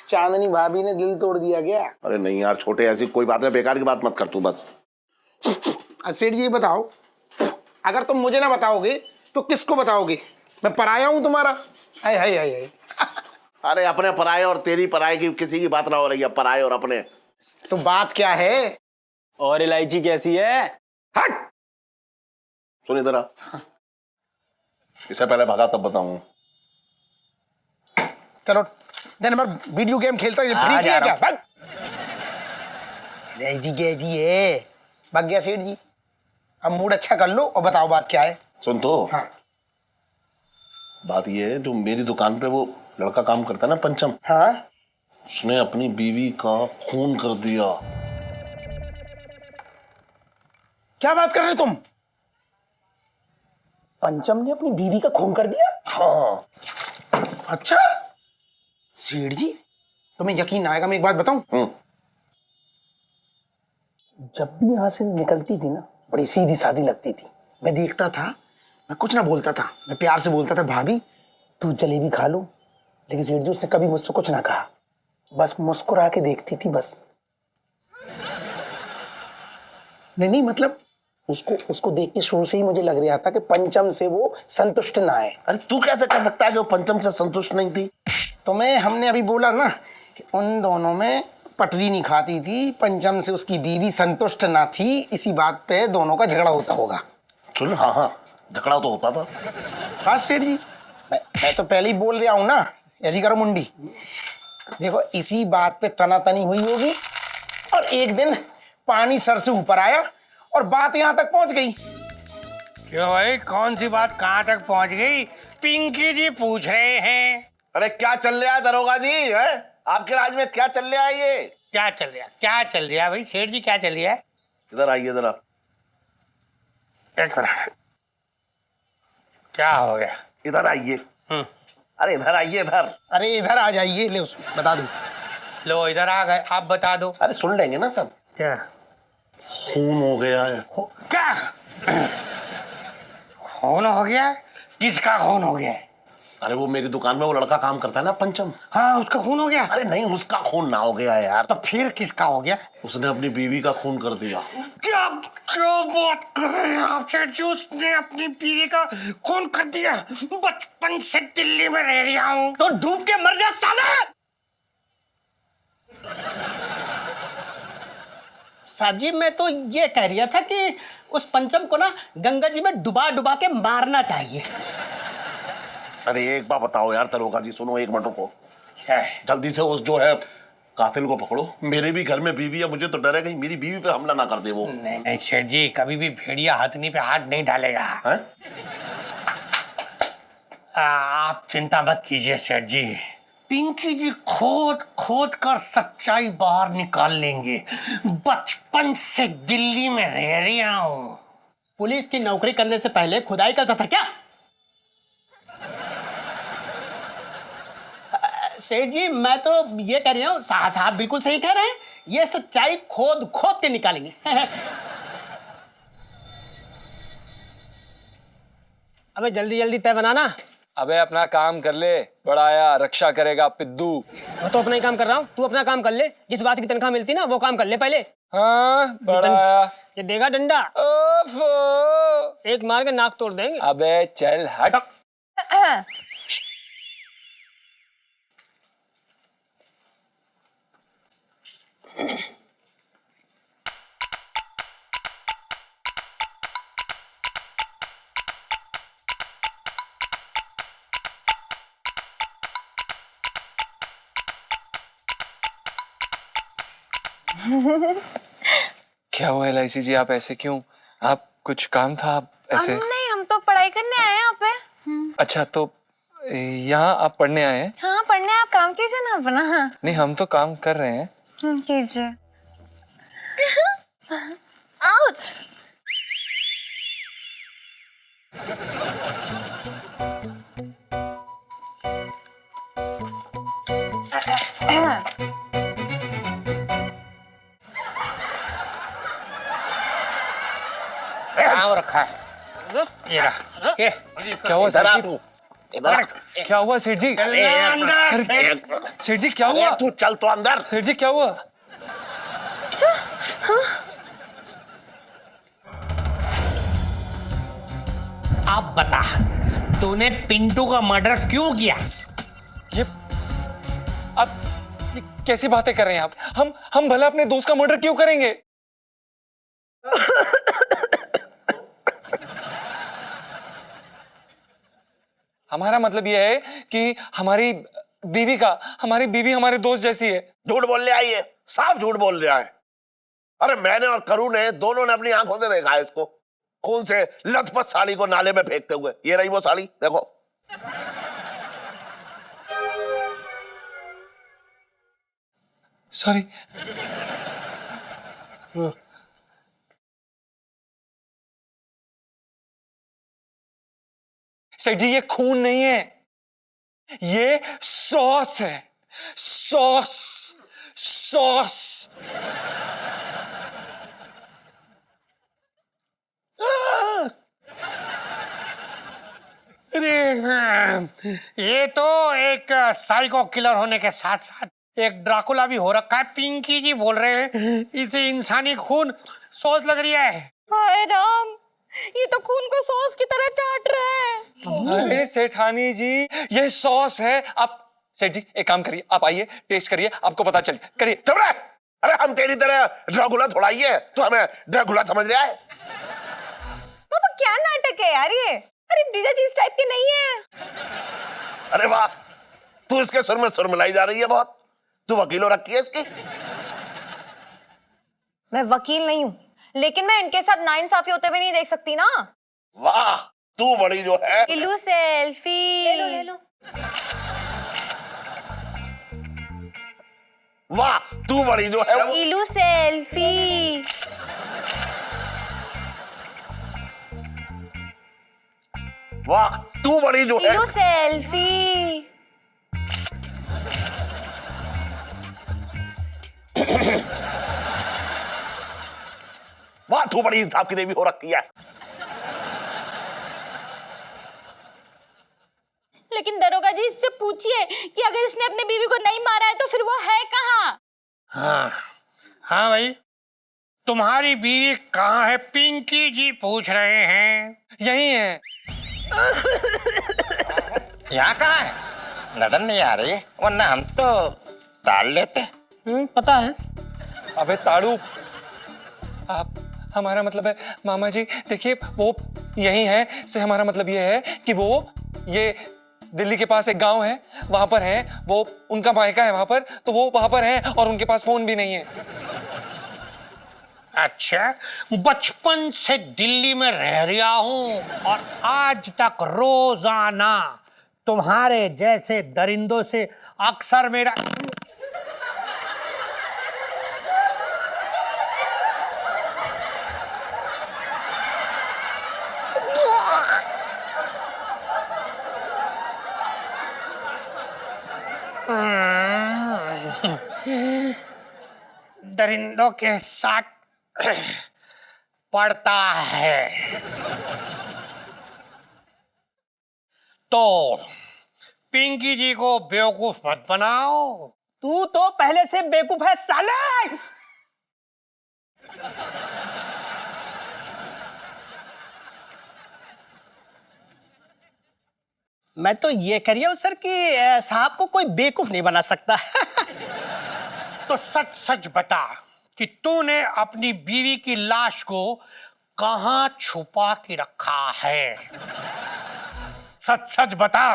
E: चांदनी भाभी ने दिल तोड़ दिया क्या?
A: अरे नहीं यार छोटे, ऐसी कोई बात नहीं, बेकार की बात मत कर तू बस।
E: सेठ जी बताओ, अगर तुम मुझे ना बताओगे तो किसको बताओगे? मैं पराया हूं तुम्हारा? हाय हाय हाय हाय।
A: अरे अपने पराये और तेरी पराये की किसी की बात ना हो रही है, पराये और अपने।
E: तो बात क्या है?
H: और इलायची कैसी है?
E: हट।
A: सुन इधर आ, इससे पहले भागा तब बताऊं।
E: चलो दिन भर वीडियो गेम खेलता है, फ्री किया क्या? भाग। जी है, भाग गया सेठ जी। अब मूड अच्छा कर लो और बताओ बात क्या है?
A: सुन तो,
E: हाँ।
A: बात ये है, जो मेरी दुकान पे वो लड़का काम करता है ना पंचम,
E: हाँ।
A: उसने अपनी बीवी का खून कर दिया।
E: क्या बात कर रहे हो तुम? पंचम ने अपनी बीवी का खून कर दिया?
A: हाँ।
E: अच्छा सेठ जी, तुम्हें यकीन आएगा, मैं एक बात बताऊं? जब भी यहाँ से निकलती थी ना, बड़ी सीधी सादी लगती थी। मैं देखता था, मैं कुछ ना बोलता था, मैं प्यार से बोलता था भाभी तू जलेबी खा लो, लेकिन सेठ जी उसने कभी मुझसे कुछ ना कहा, बस मुस्कुरा के देखती थी बस। नहीं मतलब उसको उसको देख के शुरू से ही मुझे लग रहा था कि पंचम से वो संतुष्ट ना है।
A: अरे तू कैसे कह सकता है कि वो पंचम से संतुष्ट नहीं थी?
E: तुम्हें हमने अभी बोला ना कि उन दोनों में पटरी नहीं खाती थी, पंचम से उसकी बीवी संतुष्ट ना थी, इसी बात पे दोनों का झगड़ा होता होगा।
A: सुन, हाँ हाँ, झगड़ा तो होता था।
E: हाँ सेठ जी, मैं तो पहले ही बोल रहा हूँ ना, ऐसी करो मुंडी। देखो इसी बात पे तनातनी हुई होगी और एक दिन पानी सर से ऊपर आया और बात यहाँ तक पहुंच गई।
C: क्यों भाई, कौन सी बात कहाँ तक पहुंच गई? पिंकी जी पूछ रहे हैं।
A: अरे क्या चल रहा है दरोगा जी, है आपके राज में क्या चल रहा है? ये
C: क्या चल रहा है? क्या चल रहा है भाई सेठ जी, क्या चल रहा है?
A: इधर आइए जरा।
C: एक मिनट, क्या हो गया?
A: इधर आइए। अरे इधर आइए, इधर।
E: अरे इधर आ जाइए, ले उसको बता दूं।
C: लो इधर आ गए, आप बता दो।
A: अरे सुन लेंगे ना सब।
C: क्या
A: खून हो गया है।
C: क्या खून हो गया है? किसका खून हो गया है?
A: अरे वो मेरी दुकान में वो लड़का काम करता है ना पंचम।
C: हाँ, उसका खून हो गया।
A: अरे नहीं, उसका खून ना हो गया है यार।
C: तो फिर किसका हो गया?
A: उसने अपनी बीवी का खून कर दिया।
C: क्या क्या बात कर रहे हैं आप सेठ जी? उसने अपनी बीवी का खून कर दिया? बचपन से दिल्ली में रह रहा हूँ।
K: तो डूब के मर जा साला। साहब जी, मैं तो ये कह रहा था कि उस पंचम को ना गंगा जी में डुबा डुबा के मारना चाहिए।
A: अरे एक बात बताओ यार दरोगा जी, सुनो एक मिनट को।
C: क्या है?
A: जल्दी से उस जो है कातिल को पकड़ो। मेरे भी घर में बीवी है, मुझे तो डर है कहीं मेरी बीवी पे हमला ना कर दे वो।
C: नहीं नहीं सेठ जी, कभी भी भेड़िया हथनी पे हाथ नहीं डालेगा।
A: है?
C: आप चिंता मत कीजिए सेठ जी, पिंकी जी खोद खोद कर सच्चाई बाहर निकाल लेंगे। बचपन से दिल्ली में रह रहा हूँ।
K: पुलिस की नौकरी करने से पहले खुदाई करता था क्या? सेठ जी, मैं तो ये कह रहा हूँ, साहब बिल्कुल सही कह रहे हैं, ये सच्चाई खोद खोद के निकालेंगे।
G: अबे जल्दी जल्दी तय बनाना।
F: अबे अपना काम कर ले, बड़ा आया रक्षा करेगा पिद्दू।
G: मैं तो अपना ही काम कर रहा हूँ, तू अपना काम कर ले। जिस बात की तनख्वाह मिलती ना वो काम कर ले पहले।
F: हाँ बड़ा आया।
G: ये देगा डंडा,
F: ओफो।
G: एक मार के नाक तोड़ देंगे।
F: अबे चल हट। क्या हुआ LIC जी, आप ऐसे क्यों? आप कुछ काम था आप ऐसे?
D: नहीं, हम तो पढ़ाई करने आए हैं यहाँ पे।
F: अच्छा, तो यहाँ आप पढ़ने आए हैं?
D: हाँ पढ़ने, आप काम कीजिए ना अपना।
F: नहीं, हम तो काम कर रहे हैं।
D: कीजिए। आउट।
C: कहाँ रखा है? ये रहा। ये
F: क्या हुआ सेठ जी?
A: तू इधर।
F: क्या हुआ सेठ जी?
C: अंदर
F: सेठ जी क्या हुआ?
A: तू चल तो अंदर।
F: सेठ जी क्या हुआ?
C: आप बता, तूने पिंटू का मर्डर क्यों किया?
F: ये आप ये कैसी बातें कर रहे हैं आप? हम भला अपने दोस्त का मर्डर क्यों करेंगे? हमारा मतलब यह है कि हमारी बीवी हमारे दोस्त जैसी है।
A: झूठ बोल रहा है ये, साफ झूठ बोल रहा है। अरे मैंने और करू ने दोनों ने अपनी आंखों से देखा है इसको खून से लथपथ साड़ी को नाले में फेंकते हुए। ये रही वो साड़ी, देखो।
F: सॉरी। सेठ जी ये खून नहीं है, ये सॉस है। Sauce sauce.
C: अरे ये तो एक साइको किलर होने के साथ साथ एक ड्राकुला भी हो रखा है। पिंकी जी बोल रहे हैं इसे इंसानी खून सोच लग रही है।
B: हाय राम, ये तो खून को सॉस की तरह चाट रहा है।
F: अरे सेठानी जी, ये सॉस है। आप सेठ जी एक काम करिए, आप आइए, टेस्ट करिए, आपको पता चल करिए।
A: चुप रह। अरे हम तेरी तरह ड्राकुला थोड़ा ही है, तो हमें ड्राकुला समझ रहा है।
D: पापा क्या नाटक है यार ये? अरे जीजा जी इस टाइप के नहीं है।
A: अरे वाह, तू इसके सुर में सुर मिलाई जा रही है बहुत। तू वकीलों रखी है इसकी।
D: मैं वकील नहीं हूँ, लेकिन मैं इनके साथ नाइंसाफी होते हुए नहीं देख सकती ना।
A: वाह, तू बड़ी जो है।
I: इलू सेल्फी।
D: ले लो।
A: वाह, तू बड़ी जो है।
I: इलू सेल्फी।
A: वाह, तू बड़ी जो है।
I: इलू सेल्फी।
A: वाह, तू बड़ी इंसाफ की देवी हो रखी है।
B: लेकिन दरोगा जी, इससे पूछिए कि अगर इसने अपनी बीवी को नहीं मारा है तो फिर वो है कहाँ?
C: हाँ हाँ भाई, तुम्हारी बीवी कहाँ है? पिंकी जी पूछ रहे हैं।
F: यही है।
J: यहाँ कहाँ है? नजर नहीं आ रही, वरना हम तो ताड़ लेते।
G: पता है।
F: अबे ताड़ू, आप, हमारा मतलब है मामा जी, देखिए वो यही है से हमारा मतलब ये है कि वो ये दिल्ली के पास एक गांव है, वहां पर है वो, उनका मायका है वहां पर, तो वो वहां पर है और उनके पास फोन भी नहीं है।
C: अच्छा, बचपन से दिल्ली में रह रहा हूं और आज तक रोजाना तुम्हारे जैसे दरिंदों से अक्सर मेरा दरिंदों के साथ पड़ता है। तो पिंकी जी को बेवकूफ मत बनाओ।
K: तू तो पहले से बेवकूफ है साले। मैं तो ये कह रही हूं सर कि साहब को कोई बेवकूफ नहीं बना सकता।
C: तो सच सच बता कि तूने अपनी बीवी की लाश को कहां छुपा के रखा है? सच सच बता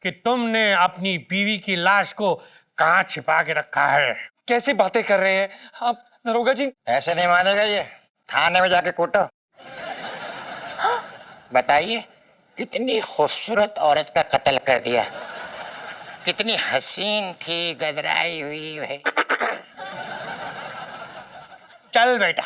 C: कि तुमने अपनी बीवी की लाश को कहां छिपा के रखा है?
F: कैसी बातें कर रहे हैं आप दरोगा जी?
J: ऐसे नहीं मानेगा ये, थाने में जाके कूटो। बताइए, कितनी खूबसूरत औरत का कत्ल कर दिया, कितनी हसीन थी, गदराई हुई है।
C: चल बेटा,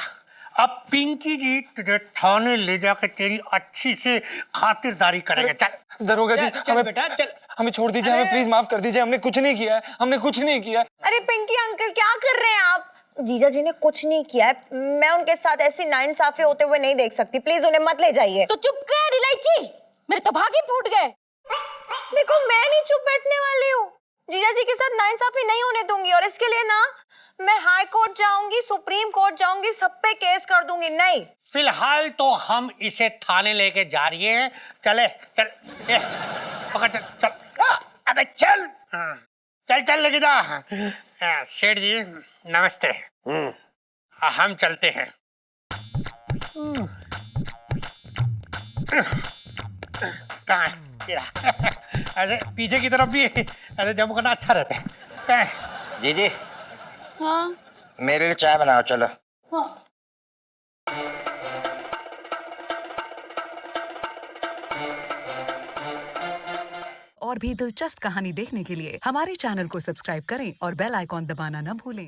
C: अब पिंकी जी तुझे थाने ले जाकर तेरी अच्छी से खातिरदारी करेंगे। चल
F: दरोगा जी,
K: चल
F: हमें
K: बेटा चल।
F: हमें छोड़ दीजिए, हमें प्लीज माफ कर दीजिए, हमने कुछ नहीं किया है, हमने कुछ नहीं किया है।
D: अरे पिंकी अंकल क्या कर रहे हैं आप? जीजा जी ने कुछ नहीं किया है। मैं उनके साथ ऐसी नाइंसाफी होते हुए नहीं देख सकती। प्लीज उन्हें मत ले जाइए।
B: तो चुप कर इलायची, मेरे तो भाग ही फूट गए।
D: देखो मैं नहीं चुप बैठने वाली हूँ। जीजा जी के साथ नाइंसाफी नहीं होने दूंगी, और इसके लिए ना मैं हाई कोर्ट जाऊंगी, सुप्रीम कोर्ट जाऊंगी, सब पे केस कर दूंगी। नहीं,
C: फिलहाल तो हम इसे थाने लेके जा रही हैं। चले चल, ए, पकड़, चल चल। अबे चल, चल चल लेके जा। सेठ जी नमस्ते। हम चलते हैं। कहाँ है? ये रहा। अरे पीछे की तरफ भी अरे जब करना अच्छा रहता है। कहाँ है?
J: जी जी,
B: हाँ
J: मेरे लिए चाय बनाओ, चलो।
B: हाँ।
L: और भी दिलचस्प कहानी देखने के लिए हमारे चैनल को सब्सक्राइब करें और बेल आइकॉन दबाना न भूलें।